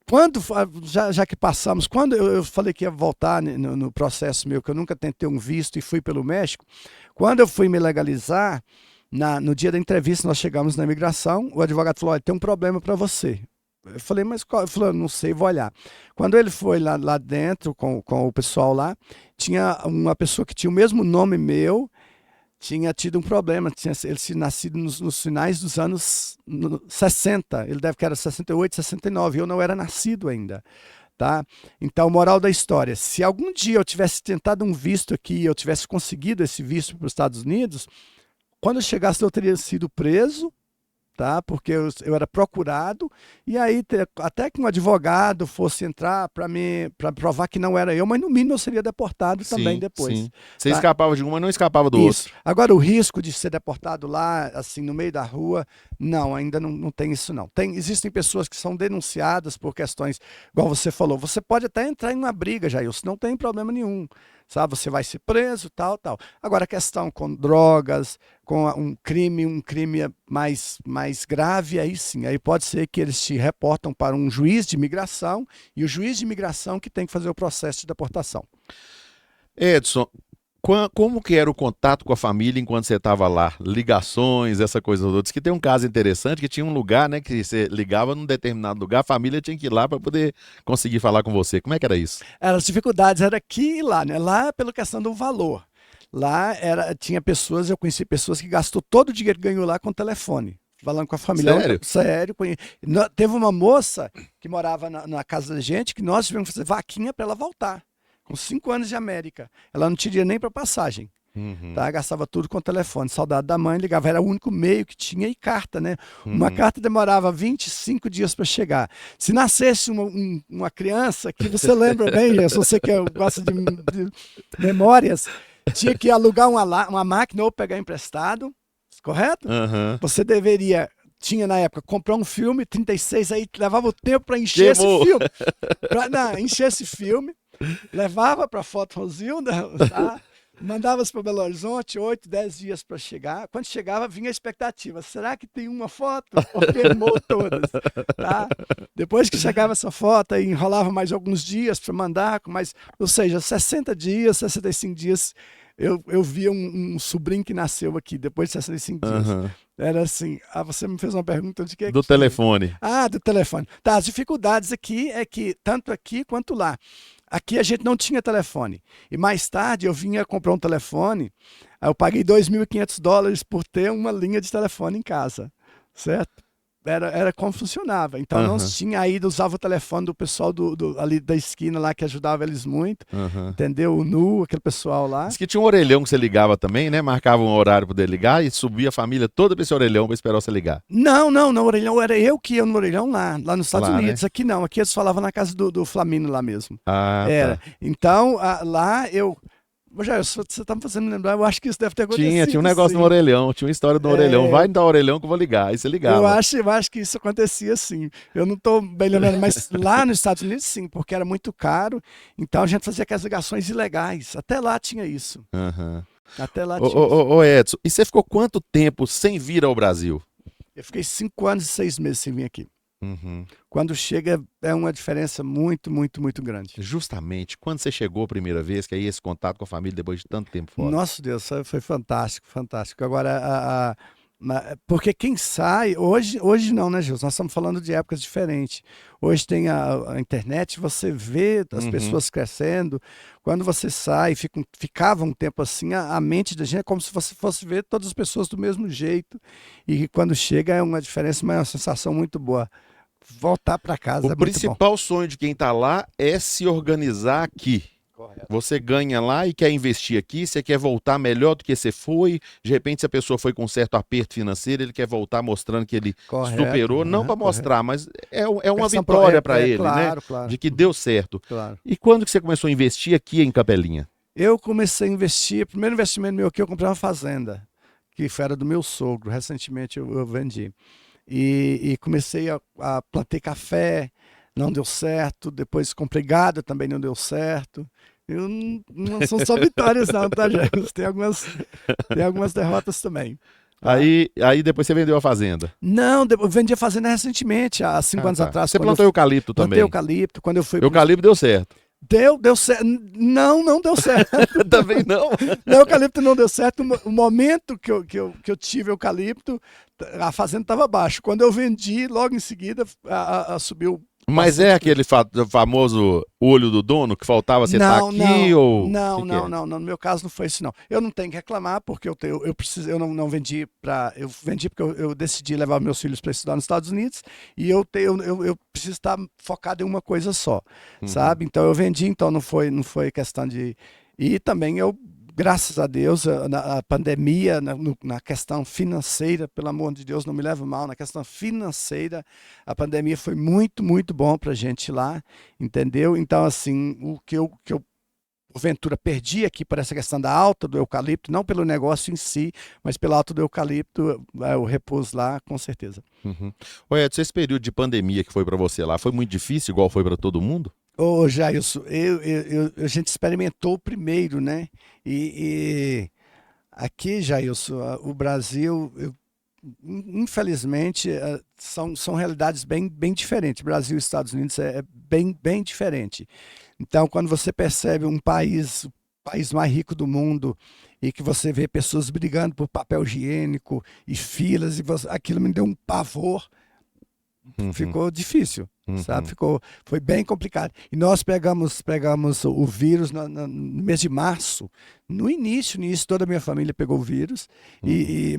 Quando, já que passamos, quando eu falei que ia voltar no processo meu, que eu nunca tentei um visto e fui pelo México, quando eu fui me legalizar, no dia da entrevista nós chegamos na imigração, o advogado falou: olha, tem um problema para você. Eu falei: mas qual? Ele falou: não sei, vou olhar. Quando ele foi lá dentro com o pessoal lá, tinha uma pessoa que tinha o mesmo nome meu, tinha tido um problema, ele tinha nascido nos finais dos anos 60, ele deve que era 68, 69, eu não era nascido ainda, tá? Então, moral da história, se algum dia eu tivesse tentado um visto aqui, eu tivesse conseguido esse visto para os Estados Unidos, quando eu chegasse eu teria sido preso, tá? Porque eu era procurado, e aí até que um advogado fosse entrar para provar que não era eu, mas no mínimo eu seria deportado também depois. Sim. Você Tá? escapava de um, mas não escapava do Isso. outro. Agora, o risco de ser deportado lá, assim, no meio da rua, não, ainda não tem isso não. Existem pessoas que são denunciadas por questões, igual você falou, você pode até entrar em uma briga, Jair, isso não tem problema nenhum, sabe? Você vai ser preso, tal. Agora, a questão com drogas, com um crime mais grave, aí sim, aí pode ser que eles te reportam para um juiz de imigração, e o juiz de imigração que tem que fazer o processo de deportação. Edson, como que era o contato com a família enquanto você estava lá? Ligações, essa coisa toda. Diz que tem um caso interessante que tinha um lugar, né, que você ligava num determinado lugar, a família tinha que ir lá para poder conseguir falar com você. Como é que era isso? As dificuldades eram aqui e lá, né? Lá pela questão do valor. Lá tinha pessoas, eu conheci pessoas que gastou todo o dinheiro que ganhou lá com telefone. Falando com a família. Sério? Sério. Teve uma moça que morava na casa da gente que nós tivemos que fazer vaquinha para ela voltar. Com 5 anos de América. Ela não tinha nem para passagem. Uhum. Tá? Gastava tudo com telefone. Saudade da mãe, ligava. Era o único meio que tinha, e carta, né? Uma carta demorava 25 dias para chegar. Se nascesse uma criança, que você lembra bem, se você que gosta de memórias, tinha que alugar uma máquina ou pegar emprestado, correto? Uhum. Você deveria... Tinha na época, comprar um filme, 36, aí levava o tempo para encher Queimou. esse filme. Encher esse filme, levava para Foto Rosilda, tá? Mandava-se para Belo Horizonte, 8, 10 dias para chegar. Quando chegava, vinha a expectativa: será que tem uma foto? Ou queimou todas? Tá? Depois que chegava essa foto, aí enrolava mais alguns dias para mandar, ou seja, 60 dias, 65 dias, eu via um sobrinho que nasceu aqui, depois de 65 dias. Uhum. Era assim: você me fez uma pergunta de que Do telefone. do telefone. Tá, as dificuldades aqui é que, tanto aqui quanto lá, aqui a gente não tinha telefone. E mais tarde eu vinha comprar um telefone, aí eu paguei $2.500 por ter uma linha de telefone em casa, certo? Era como funcionava. Então nós tinha aí, usava o telefone do pessoal ali da esquina lá, que ajudava eles muito, entendeu? O Nu, aquele pessoal lá. Diz que tinha um orelhão que você ligava também, né? Marcava um horário para poder ligar e subia a família toda para esse orelhão para esperar você ligar. Não, no orelhão, era eu que ia no orelhão lá nos Estados Lá, Unidos. né? Aqui não, aqui eles falavam na casa do Flamino lá mesmo. Ah, Era. tá. Então, lá eu... Já, você está me fazendo lembrar, eu acho que isso deve ter acontecido. Tinha um negócio sim. no orelhão, tinha uma história do orelhão. Vai no orelhão que eu vou ligar. Aí você ligava. Eu acho que isso acontecia sim. Eu não estou bem lembrando, mas lá nos Estados Unidos sim, porque era muito caro. Então a gente fazia aquelas ligações ilegais. Até lá tinha isso. Uhum. Até lá Ô, tinha. ô, ô, Edson, e você ficou quanto tempo sem vir ao Brasil? Eu fiquei 5 anos e 6 meses sem vir aqui. Uhum. Quando chega, é uma diferença muito, muito, muito grande. Justamente, quando você chegou a primeira vez, que aí esse contato com a família depois de tanto tempo fora. Nossa Deus, foi fantástico, fantástico. Agora, porque quem sai, hoje não, né, Gilson? Nós estamos falando de épocas diferentes. Hoje tem a internet, você vê as Uhum. pessoas crescendo. Quando você sai, ficava um tempo assim, a mente da gente é como se você fosse ver todas as pessoas do mesmo jeito. E quando chega é uma diferença, mas é uma sensação muito boa. Voltar para casa O é muito bom. principal sonho de quem está lá é se organizar aqui. Correto. Você ganha lá e quer investir aqui, você quer voltar melhor do que você foi. De repente, se a pessoa foi com um certo aperto financeiro, ele quer voltar mostrando que ele Correto, superou, não para correto. mostrar, mas é uma Questão vitória para ele, né? claro, claro, De que deu certo. claro. E quando que você começou a investir aqui em Capelinha? Eu comecei a investir, o primeiro investimento meu aqui, eu comprei uma fazenda, que era do meu sogro, recentemente eu vendi. E comecei a plantar café, não deu certo, depois comprei gado, também não deu certo. Não são só vitórias não, tá, Jair? Tem algumas derrotas também. Tá? Aí depois você vendeu a fazenda. Não, eu vendi a fazenda recentemente, há 5 anos Tá. atrás. Você quando plantou eu eucalipto plantei também. eucalipto, quando eu fui... Eucalipto deu certo. Deu certo. Não deu certo. Também não. Não, eucalipto não deu certo. O momento que eu tive eucalipto, a fazenda estava baixa. Quando eu vendi, logo em seguida subiu. Mas é aquele famoso olho do dono que faltava você estar aqui ou não, que que é? não. No meu caso não foi isso, não. Eu não tenho que reclamar, porque eu não vendi para. Eu vendi porque eu decidi levar meus filhos para estudar nos Estados Unidos e eu preciso estar focado em uma coisa só, sabe? Então eu vendi, então não foi questão de. E também graças a Deus, na pandemia, na questão financeira, pelo amor de Deus, não me leve mal, na questão financeira, a pandemia foi muito, muito bom para a gente lá, entendeu? Então, assim, o que eu porventura perdi aqui por essa questão da alta do eucalipto, não pelo negócio em si, mas pela alta do eucalipto, eu repus lá, com certeza. Uhum. Ô Edson, esse período de pandemia que foi para você lá, foi muito difícil, igual foi para todo mundo? Ô, Jailson, a gente experimentou o primeiro, né? E aqui, Jailson, o Brasil, infelizmente, são realidades bem, bem diferentes. Brasil e Estados Unidos é bem, bem diferente. Então, quando você percebe o país mais rico do mundo e que você vê pessoas brigando por papel higiênico e filas, aquilo me deu um pavor. Ficou difícil, sabe? Foi bem complicado. E nós pegamos o vírus no mês de março. No início, toda a minha família pegou o vírus,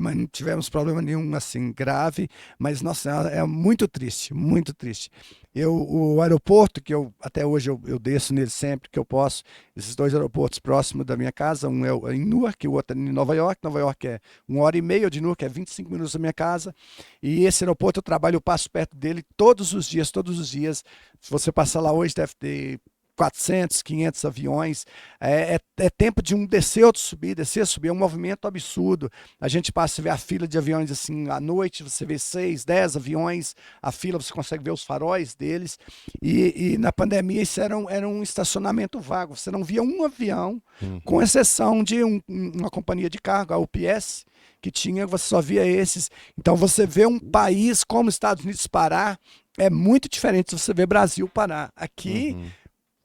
mas não tivemos problema nenhum assim grave. Mas, nossa, é muito triste, muito triste. O aeroporto, que até hoje eu desço nele sempre que eu posso, esses dois aeroportos próximos da minha casa, um é em Newark e o outro é em Nova York. Nova York é 1h30, de Newark é 25 minutos da minha casa. E esse aeroporto eu passo perto dele todos os dias, todos os dias. Se você passar lá hoje, deve ter 400, 500 aviões, é tempo de um descer, outro subir, descer, subir, é um movimento absurdo. A gente passa a ver a fila de aviões assim, à noite, você vê 6, 10 aviões, a fila você consegue ver os faróis deles, e na pandemia isso era um estacionamento vago, você não via um avião, com exceção de uma companhia de cargo, a UPS, que você só via esses. Então você vê um país como os Estados Unidos parar, é muito diferente de você ver Brasil parar. Aqui,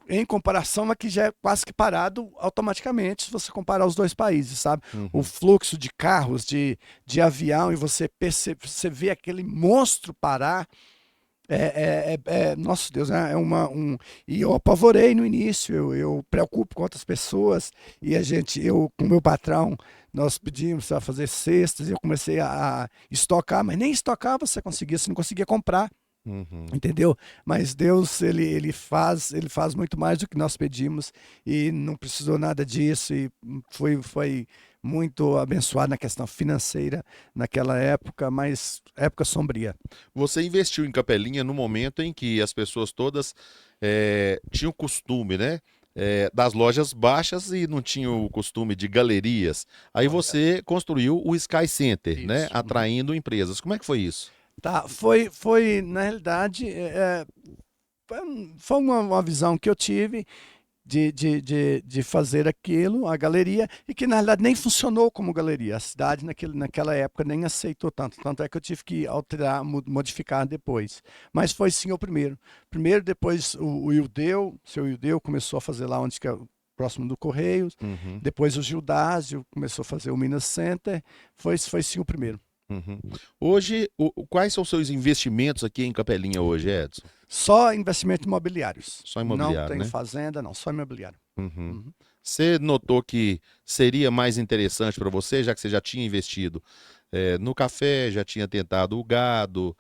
em comparação, aqui já é quase que parado automaticamente, se você comparar os dois países, sabe? O fluxo de carros, de avião, e você vê aquele monstro parar, nossa Deus, e eu apavorei no início, eu preocupo com outras pessoas, e com o meu patrão, nós pedimos para fazer cestas, e eu comecei a estocar, mas nem estocar você não conseguia comprar. Entendeu? Mas Deus, ele faz muito mais do que nós pedimos e não precisou nada disso, e foi muito abençoado na questão financeira naquela época, mas época sombria. Você investiu em Capelinha no momento em que as pessoas todas tinham o costume, né? Das lojas baixas e não tinham o costume de galerias. Aí você construiu o Sky Center, né? Atraindo empresas. Como é que foi isso? Tá, na realidade, foi uma visão que eu tive, de fazer aquilo, a galeria, e que na realidade nem funcionou como galeria. A cidade naquela época nem aceitou tanto. Tanto é que eu tive que alterar, modificar depois. Mas foi sim o primeiro. Primeiro, depois o Ildeu, seu Ildeu, começou a fazer lá onde que é próximo do Correios. Uhum, Depois o Gildásio começou a fazer o Minas Center. Foi sim o primeiro. uhum. Hoje, quais são os seus investimentos aqui em Capelinha hoje, Edson? Só investimentos imobiliários. Só Não imobiliário, tenho né? fazenda, não, só imobiliário. Uhum. Uhum. Você notou que seria mais interessante para você, já que você já tinha investido no café, já tinha tentado o gado,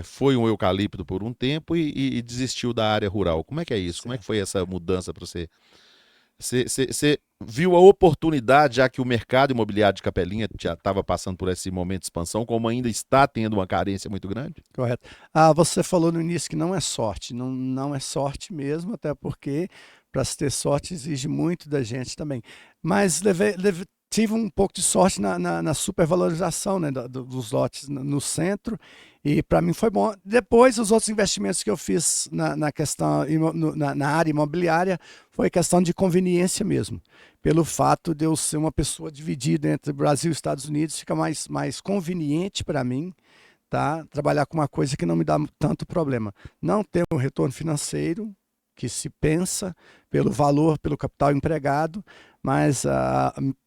foi um eucalipto por um tempo e desistiu da área rural. Como é que é isso? Como é que Certo. foi essa mudança para você? Você viu a oportunidade, já que o mercado imobiliário de Capelinha já estava passando por esse momento de expansão, como ainda está tendo uma carência muito grande? Correto. Você falou no início que não é sorte. Não, não é sorte mesmo, até porque para se ter sorte exige muito da gente também. Mas tive um pouco de sorte na supervalorização, né, dos lotes no centro, e para mim foi bom. Depois, os outros investimentos que eu fiz na questão, na área imobiliária, foi questão de conveniência mesmo. Pelo fato de eu ser uma pessoa dividida entre Brasil e Estados Unidos, fica mais conveniente para mim, tá? Trabalhar com uma coisa que não me dá tanto problema. Não ter um retorno financeiro que se pensa pelo valor, pelo capital empregado, mas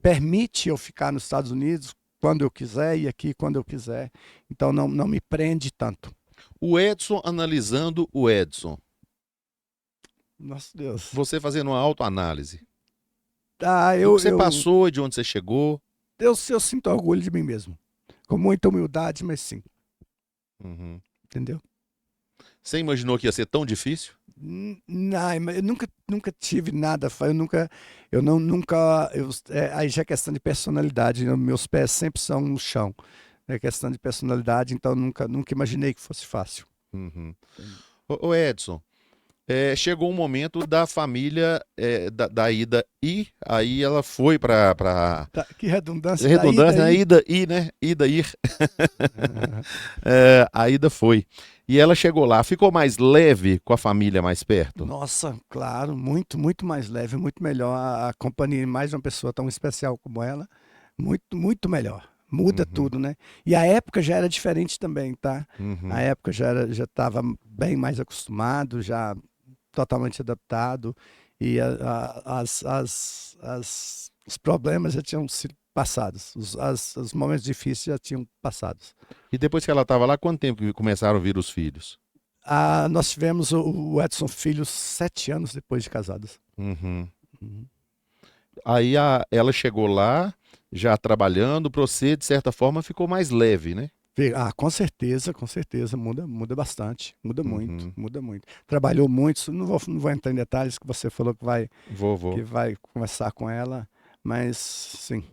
permite eu ficar nos Estados Unidos quando eu quiser e aqui quando eu quiser. Então não me prende tanto. O Edson analisando o Edson. Nossa Deus. Você fazendo uma autoanálise Ah, do que você passou e de onde você chegou. eu sinto orgulho de mim mesmo. Com muita humildade, mas sim. Uhum. Entendeu? Você imaginou que ia ser tão difícil? Não, eu nunca tive nada, aí já é questão de personalidade, né? Meus pés sempre são no chão, é questão de personalidade, então nunca imaginei que fosse fácil. Uhum. Ô Edson, chegou um momento da família da Ida ir, aí ela foi para Tá, que redundância, redundância, né? daí. Ida ir, né? Ida ir. A Ida foi. E ela chegou lá, ficou mais leve com a família mais perto? Nossa, claro, muito mais leve, muito melhor a companhia, mais uma pessoa tão especial como ela, muito melhor. Muda Uhum, tudo, né? E a época já era diferente também, tá? A uhum. época já estava bem mais acostumado, já totalmente adaptado e os problemas já tinham sido passados, os momentos difíceis já tinham passados. E depois que ela estava lá, quanto tempo que começaram a vir os filhos? Nós tivemos o Edson Filho 7 anos depois de casados. Uhum. Uhum. Aí ela chegou lá, já trabalhando, para você, de certa forma, ficou mais leve, né? Com certeza, muda bastante, muda muito, Uhum. muda muito. Trabalhou muito, não vou entrar em detalhes que você falou Vovô. que vai conversar com ela, mas sim.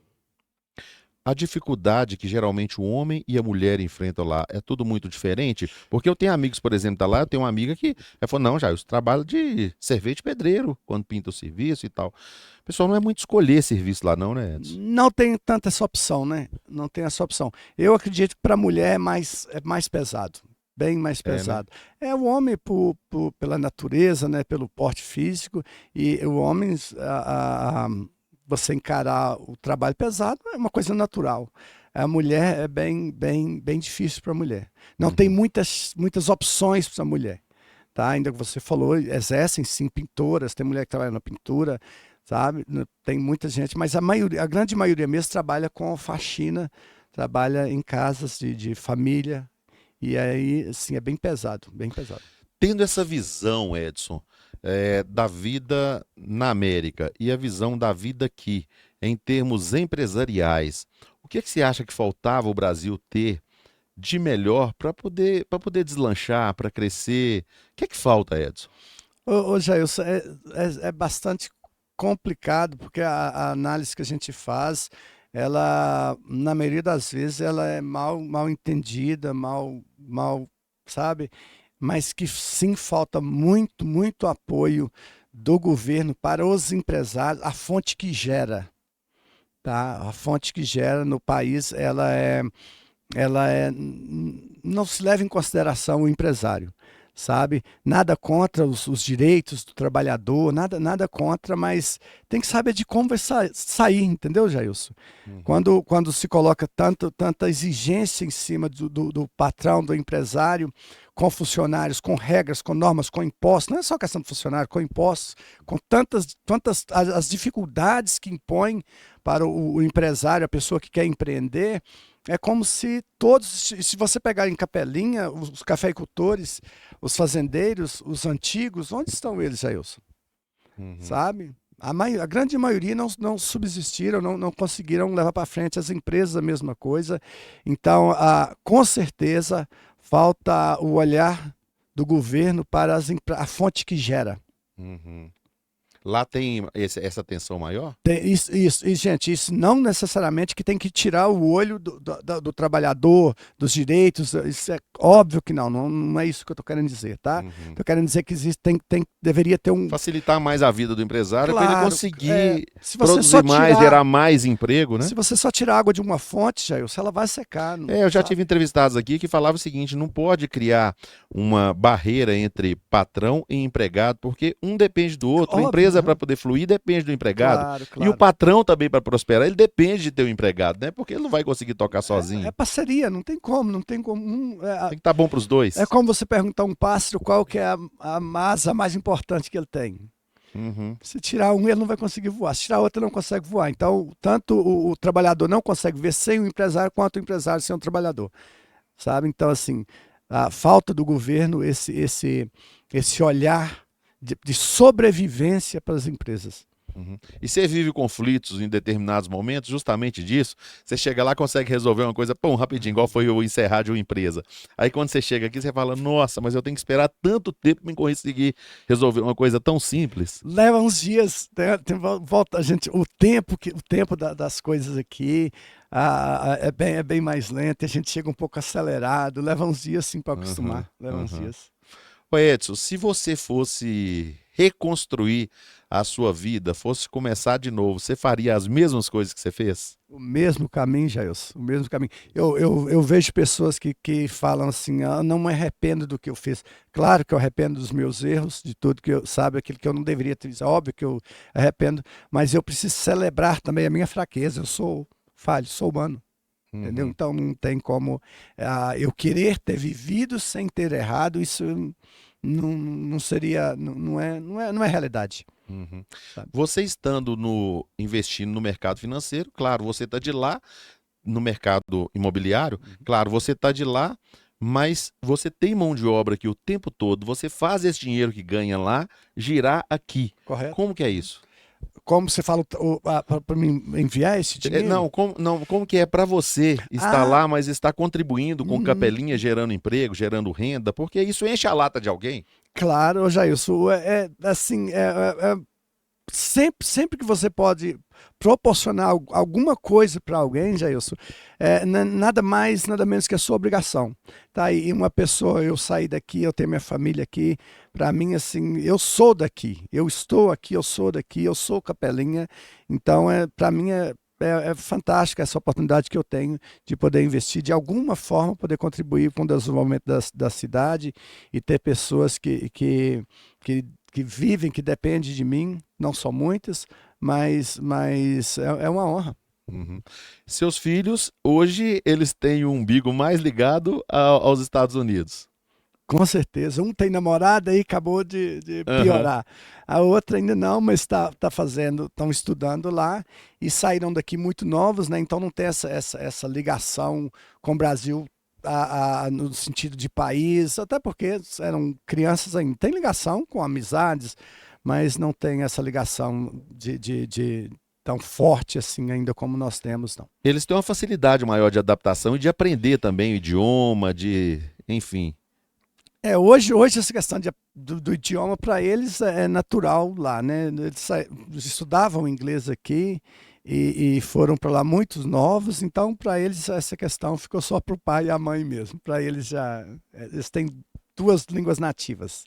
A dificuldade que geralmente o homem e a mulher enfrentam lá é tudo muito diferente? Porque eu tenho amigos, por exemplo, tá lá, eu tenho uma amiga que ela falou, não, já, eu trabalho de servente pedreiro, quando pinta o serviço e tal. O pessoal não é muito escolher serviço lá não, né, Edson? Não tem tanta essa opção, né? Não tem essa opção. Eu acredito que para a mulher é mais pesado, bem mais É, né? pesado. É o homem pela natureza, né? Pelo porte físico, e o homem, você encarar o trabalho pesado é uma coisa natural. A mulher é bem difícil para a mulher. Não tem Uhum. muitas opções para a mulher. Tá? Ainda que você falou, exercem sim pintoras, tem mulher que trabalha na pintura, sabe? Tem muita gente, mas a grande maioria mesmo trabalha com faxina, trabalha em casas de família, e aí, assim, é bem pesado, bem pesado. Tendo essa visão, Edson, da vida na América e a visão da vida aqui, em termos empresariais, o que é que você acha que faltava o Brasil ter de melhor para poder deslanchar, para crescer? O que é que falta, Edson? Ô Jailson, é bastante complicado, porque a análise que a gente faz, ela, na maioria das vezes, ela é mal entendida, sabe? Mas que sim falta muito apoio do governo para os empresários, a fonte que gera, tá? A fonte que gera no país, não se leva em consideração o empresário, sabe? Nada contra os direitos do trabalhador, nada contra, mas tem que saber de como vai sair, entendeu, Jailson? Quando se coloca tanta exigência em cima do patrão, do empresário, com funcionários, com regras, com normas, com impostos, não é só questão do funcionário, com impostos, com tantas as dificuldades que impõem para o empresário, a pessoa que quer empreender, é como se todos, se você pegar em Capelinha, os cafeicultores, os fazendeiros, os antigos, onde estão eles, Jailson? Sabe? A grande maioria não subsistiram, não conseguiram levar para frente, as empresas a mesma coisa. Então, com certeza, falta o olhar do governo para a fonte que gera. Lá tem essa tensão maior? Isso, e, gente, isso não necessariamente que tem que tirar o olho do trabalhador, dos direitos, isso é óbvio que não é isso que eu estou querendo dizer, tá? Estou querendo dizer que existe, deveria ter um... Facilitar mais a vida do empresário para ele conseguir se você produzir mais, gerar mais emprego, né? Se você só tirar água de uma fonte, Jailson, ela vai secar. Eu já tive entrevistados aqui que falavam o seguinte, não pode criar uma barreira entre patrão e empregado, porque um depende do outro, a empresa para poder fluir depende do empregado. Claro. E o patrão também para prosperar, ele depende de ter um empregado, né? Porque ele não vai conseguir tocar sozinho. É parceria, não tem como. Tem que estar bom para os dois. É como você perguntar a um pássaro qual que é a asa mais importante que ele tem. Se tirar um, ele não vai conseguir voar. Se tirar outro, ele não consegue voar. Então, tanto o trabalhador não consegue ver sem o empresário, quanto o empresário sem o trabalhador. Sabe? Então, assim, a falta do governo, esse olhar de sobrevivência para as empresas. E você vive conflitos em determinados momentos justamente disso? Você chega lá, consegue resolver uma coisa, rapidinho, igual foi o encerrar de uma empresa. Aí quando você chega aqui, você fala, nossa, mas eu tenho que esperar tanto tempo para conseguir resolver uma coisa tão simples. Leva uns dias, volta, gente, o tempo das coisas aqui é bem mais lento, a gente chega um pouco acelerado, leva uns dias sim para acostumar, leva uns dias. Ô Edson, se você fosse reconstruir a sua vida, fosse começar de novo, você faria as mesmas coisas que você fez? O mesmo caminho, Jailson, o mesmo caminho. Eu vejo pessoas que falam assim, não me arrependo do que eu fiz. Claro que eu arrependo dos meus erros, de tudo que eu sabe, aquilo que eu não deveria ter visto. Óbvio que eu arrependo, mas eu preciso celebrar também a minha fraqueza. Eu sou falho, sou humano. Entendeu? Então não tem como eu querer ter vivido sem ter errado, isso não seria, não é realidade. Você estando investindo no mercado financeiro, claro, você está de lá, no mercado imobiliário, claro, você está de lá, mas você tem mão de obra aqui o tempo todo, você faz esse dinheiro que ganha lá girar aqui. Correto. Como que é isso? Como você fala para me enviar esse dinheiro? Como que é para você estar lá, mas estar contribuindo com Capelinha, gerando emprego, gerando renda, porque isso enche a lata de alguém? Claro, Jailson, sempre que você pode proporcionar alguma coisa para alguém, Jailson, nada mais, nada menos que a sua obrigação. Tá? E uma pessoa, eu saí daqui, eu tenho minha família aqui, para mim, assim, eu sou daqui, eu estou aqui, eu sou daqui, eu sou Capelinha, então, para mim, é fantástica essa oportunidade que eu tenho de poder investir, de alguma forma, poder contribuir com o desenvolvimento da cidade e ter pessoas que vivem, que dependem de mim, não são muitas, mas é uma honra. Seus filhos, hoje, eles têm o umbigo mais ligado aos Estados Unidos. Com certeza. Um tem namorada e acabou de piorar. A outra ainda não, mas estão estudando lá e saíram daqui muito novos, né? Então não tem essa ligação com o Brasil no sentido de país, até porque eram crianças ainda. Tem ligação com amizades, mas não tem essa ligação de tão forte assim ainda como nós temos, não. Eles têm uma facilidade maior de adaptação e de aprender também o idioma, enfim. Hoje essa questão do idioma para eles é natural lá, né? Eles estudavam inglês aqui e foram para lá muitos novos, então para eles essa questão ficou só para o pai e a mãe mesmo. Para eles eles têm duas línguas nativas.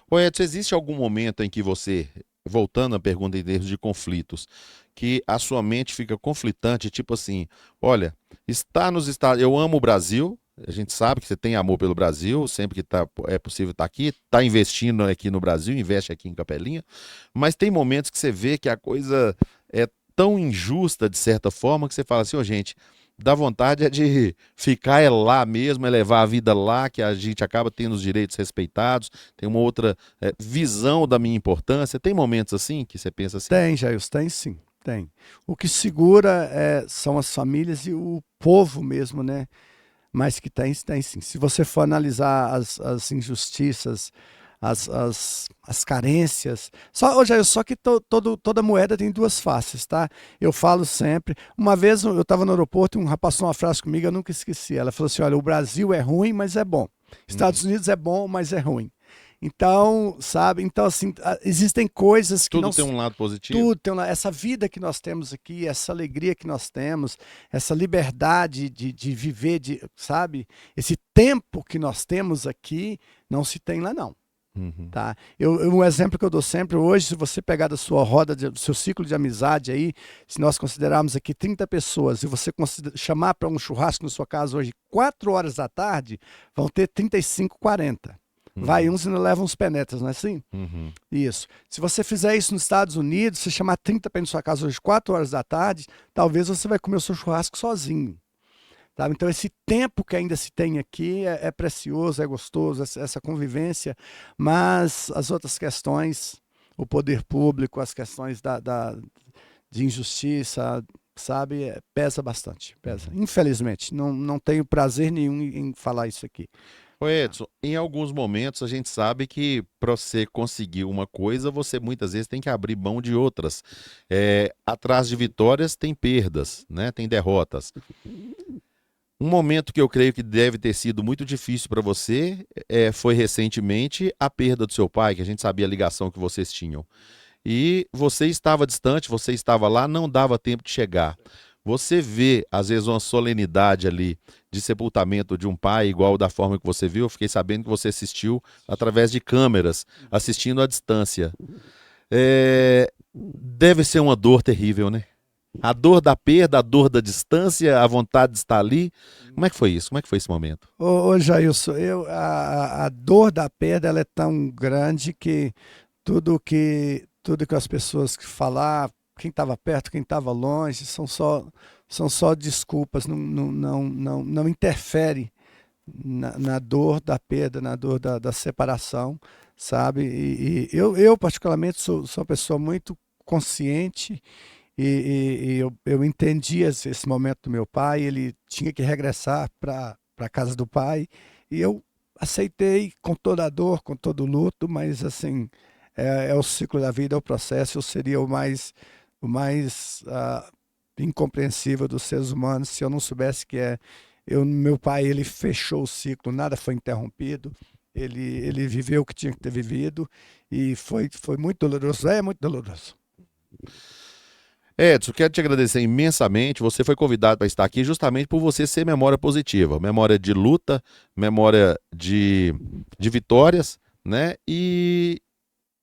Ô Edson, existe algum momento em que você, voltando à pergunta em termos de conflitos, que a sua mente fica conflitante, tipo assim, olha, está nos Estados, eu amo o Brasil, A gente sabe que você tem amor pelo Brasil, sempre que é possível estar aqui, está investindo aqui no Brasil, investe aqui em Capelinha, mas tem momentos que você vê que a coisa é tão injusta, de certa forma, que você fala assim, ô gente, dá vontade é de ficar lá mesmo, é levar a vida lá, que a gente acaba tendo os direitos respeitados, tem uma outra visão da minha importância. Tem momentos assim que você pensa assim? Tem, Jair, tem sim, tem. O que segura são as famílias e o povo mesmo, né? Mas que tem sim. Se você for analisar as injustiças, as carências, só que toda moeda tem duas faces, tá? Eu falo sempre. Uma vez eu estava no aeroporto e um rapaz passou uma frase comigo, eu nunca esqueci. Ela falou assim: olha, o Brasil é ruim, mas é bom. Estados Unidos é bom, mas é ruim. Então, sabe? Então, assim, existem coisas que Tudo não... tem um lado positivo? Tudo tem essa vida que nós temos aqui, essa alegria que nós temos, essa liberdade de viver, sabe? Esse tempo que nós temos aqui, não se tem lá, não. Uhum. Tá? Um exemplo que eu dou sempre hoje, se você pegar da sua roda, do seu ciclo de amizade aí, se nós considerarmos aqui 30 pessoas e você chamar para um churrasco na sua casa hoje 4 horas da tarde, vão ter 35, 40. Vai, uns ainda levam uns penetras, não é assim? Uhum. Isso. Se você fizer isso nos Estados Unidos, você chamar 30 para ir na sua casa hoje 4 horas da tarde, talvez você vai comer o seu churrasco sozinho. Tá? Então esse tempo que ainda se tem aqui é precioso, é gostoso, essa convivência, mas as outras questões, o poder público, as questões de injustiça, sabe, pesa bastante, pesa. Infelizmente, não tenho prazer nenhum em falar isso aqui. Ô Edson, em alguns momentos a gente sabe que para você conseguir uma coisa, você muitas vezes tem que abrir mão de outras. Atrás de vitórias tem perdas, né? Tem derrotas. Um momento que eu creio que deve ter sido muito difícil para você foi recentemente a perda do seu pai, que a gente sabia a ligação que vocês tinham. E você estava distante, você estava lá, não dava tempo de chegar. Você vê, às vezes, uma solenidade ali de sepultamento de um pai, igual da forma que você viu. Eu fiquei sabendo que você assistiu através de câmeras, assistindo à distância. Deve ser uma dor terrível, né? A dor da perda, a dor da distância, a vontade de estar ali. Como é que foi isso? Como é que foi esse momento? Ô Jailson, a dor da perda ela é tão grande que tudo que as pessoas que falar, quem estava perto, quem estava longe, são só desculpas, não interfere na dor da perda, na dor da separação, sabe? E eu particularmente, sou uma pessoa muito consciente e eu entendi esse momento do meu pai, ele tinha que regressar para a casa do pai, e eu aceitei com toda a dor, com todo o luto, mas assim, é o ciclo da vida, é o processo. Eu seria o mais incompreensível dos seres humanos se eu não soubesse que meu pai, ele fechou o ciclo, nada foi interrompido, ele viveu o que tinha que ter vivido e foi muito doloroso, é muito doloroso. Edson, quero te agradecer imensamente. Você foi convidado para estar aqui justamente por você ser memória positiva, memória de luta, memória de vitórias, né? E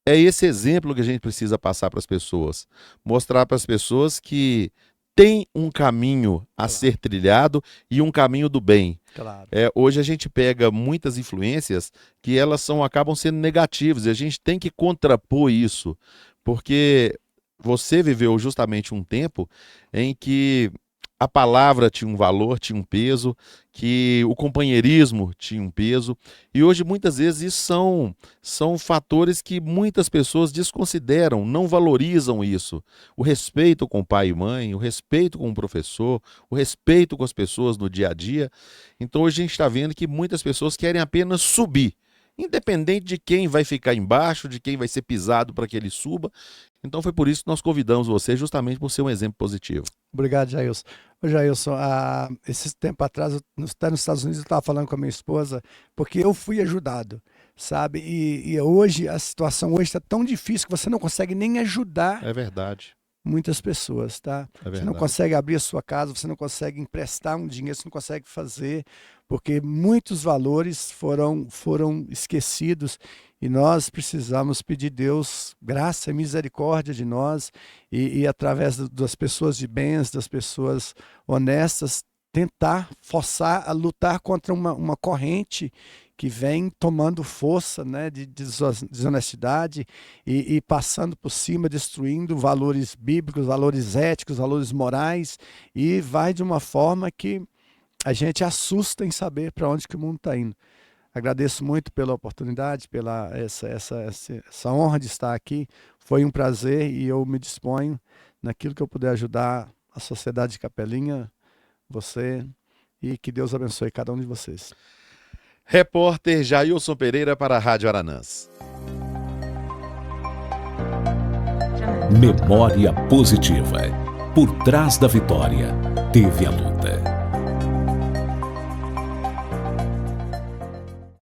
é esse exemplo que a gente precisa passar para as pessoas. Mostrar para as pessoas que tem um caminho a ser trilhado e um caminho do bem. Claro. Hoje a gente pega muitas influências que elas acabam sendo negativas e a gente tem que contrapor isso, porque você viveu justamente um tempo em que a palavra tinha um valor, tinha um peso, que o companheirismo tinha um peso, e hoje muitas vezes isso são fatores que muitas pessoas desconsideram, não valorizam isso. O respeito com pai e mãe, o respeito com o professor, o respeito com as pessoas no dia a dia. Então hoje a gente está vendo que muitas pessoas querem apenas subir, independente de quem vai ficar embaixo, de quem vai ser pisado para que ele suba. Então foi por isso que nós convidamos você, justamente por ser um exemplo positivo. Obrigado, Jailson. Ô, Jailson, esse tempo atrás, nos Estados Unidos, eu estava falando com a minha esposa, porque eu fui ajudado, sabe? E hoje, a situação hoje está tão difícil que você não consegue nem ajudar. É verdade. Muitas pessoas, tá? Você não consegue abrir a sua casa, você não consegue emprestar um dinheiro, você não consegue fazer, porque muitos valores foram esquecidos e nós precisamos pedir Deus graça e misericórdia de nós e através das pessoas de bens, das pessoas honestas, tentar forçar a lutar contra uma corrente que vem tomando força, né, de desonestidade e passando por cima, destruindo valores bíblicos, valores éticos, valores morais, e vai de uma forma que a gente assusta em saber para onde que o mundo está indo. Agradeço muito pela oportunidade, pela essa honra de estar aqui. Foi um prazer e eu me disponho naquilo que eu puder ajudar a sociedade de Capelinha, você, e que Deus abençoe cada um de vocês. Repórter Jailson Pereira para a Rádio Aranãs. Memória positiva. Por trás da vitória, teve a luz.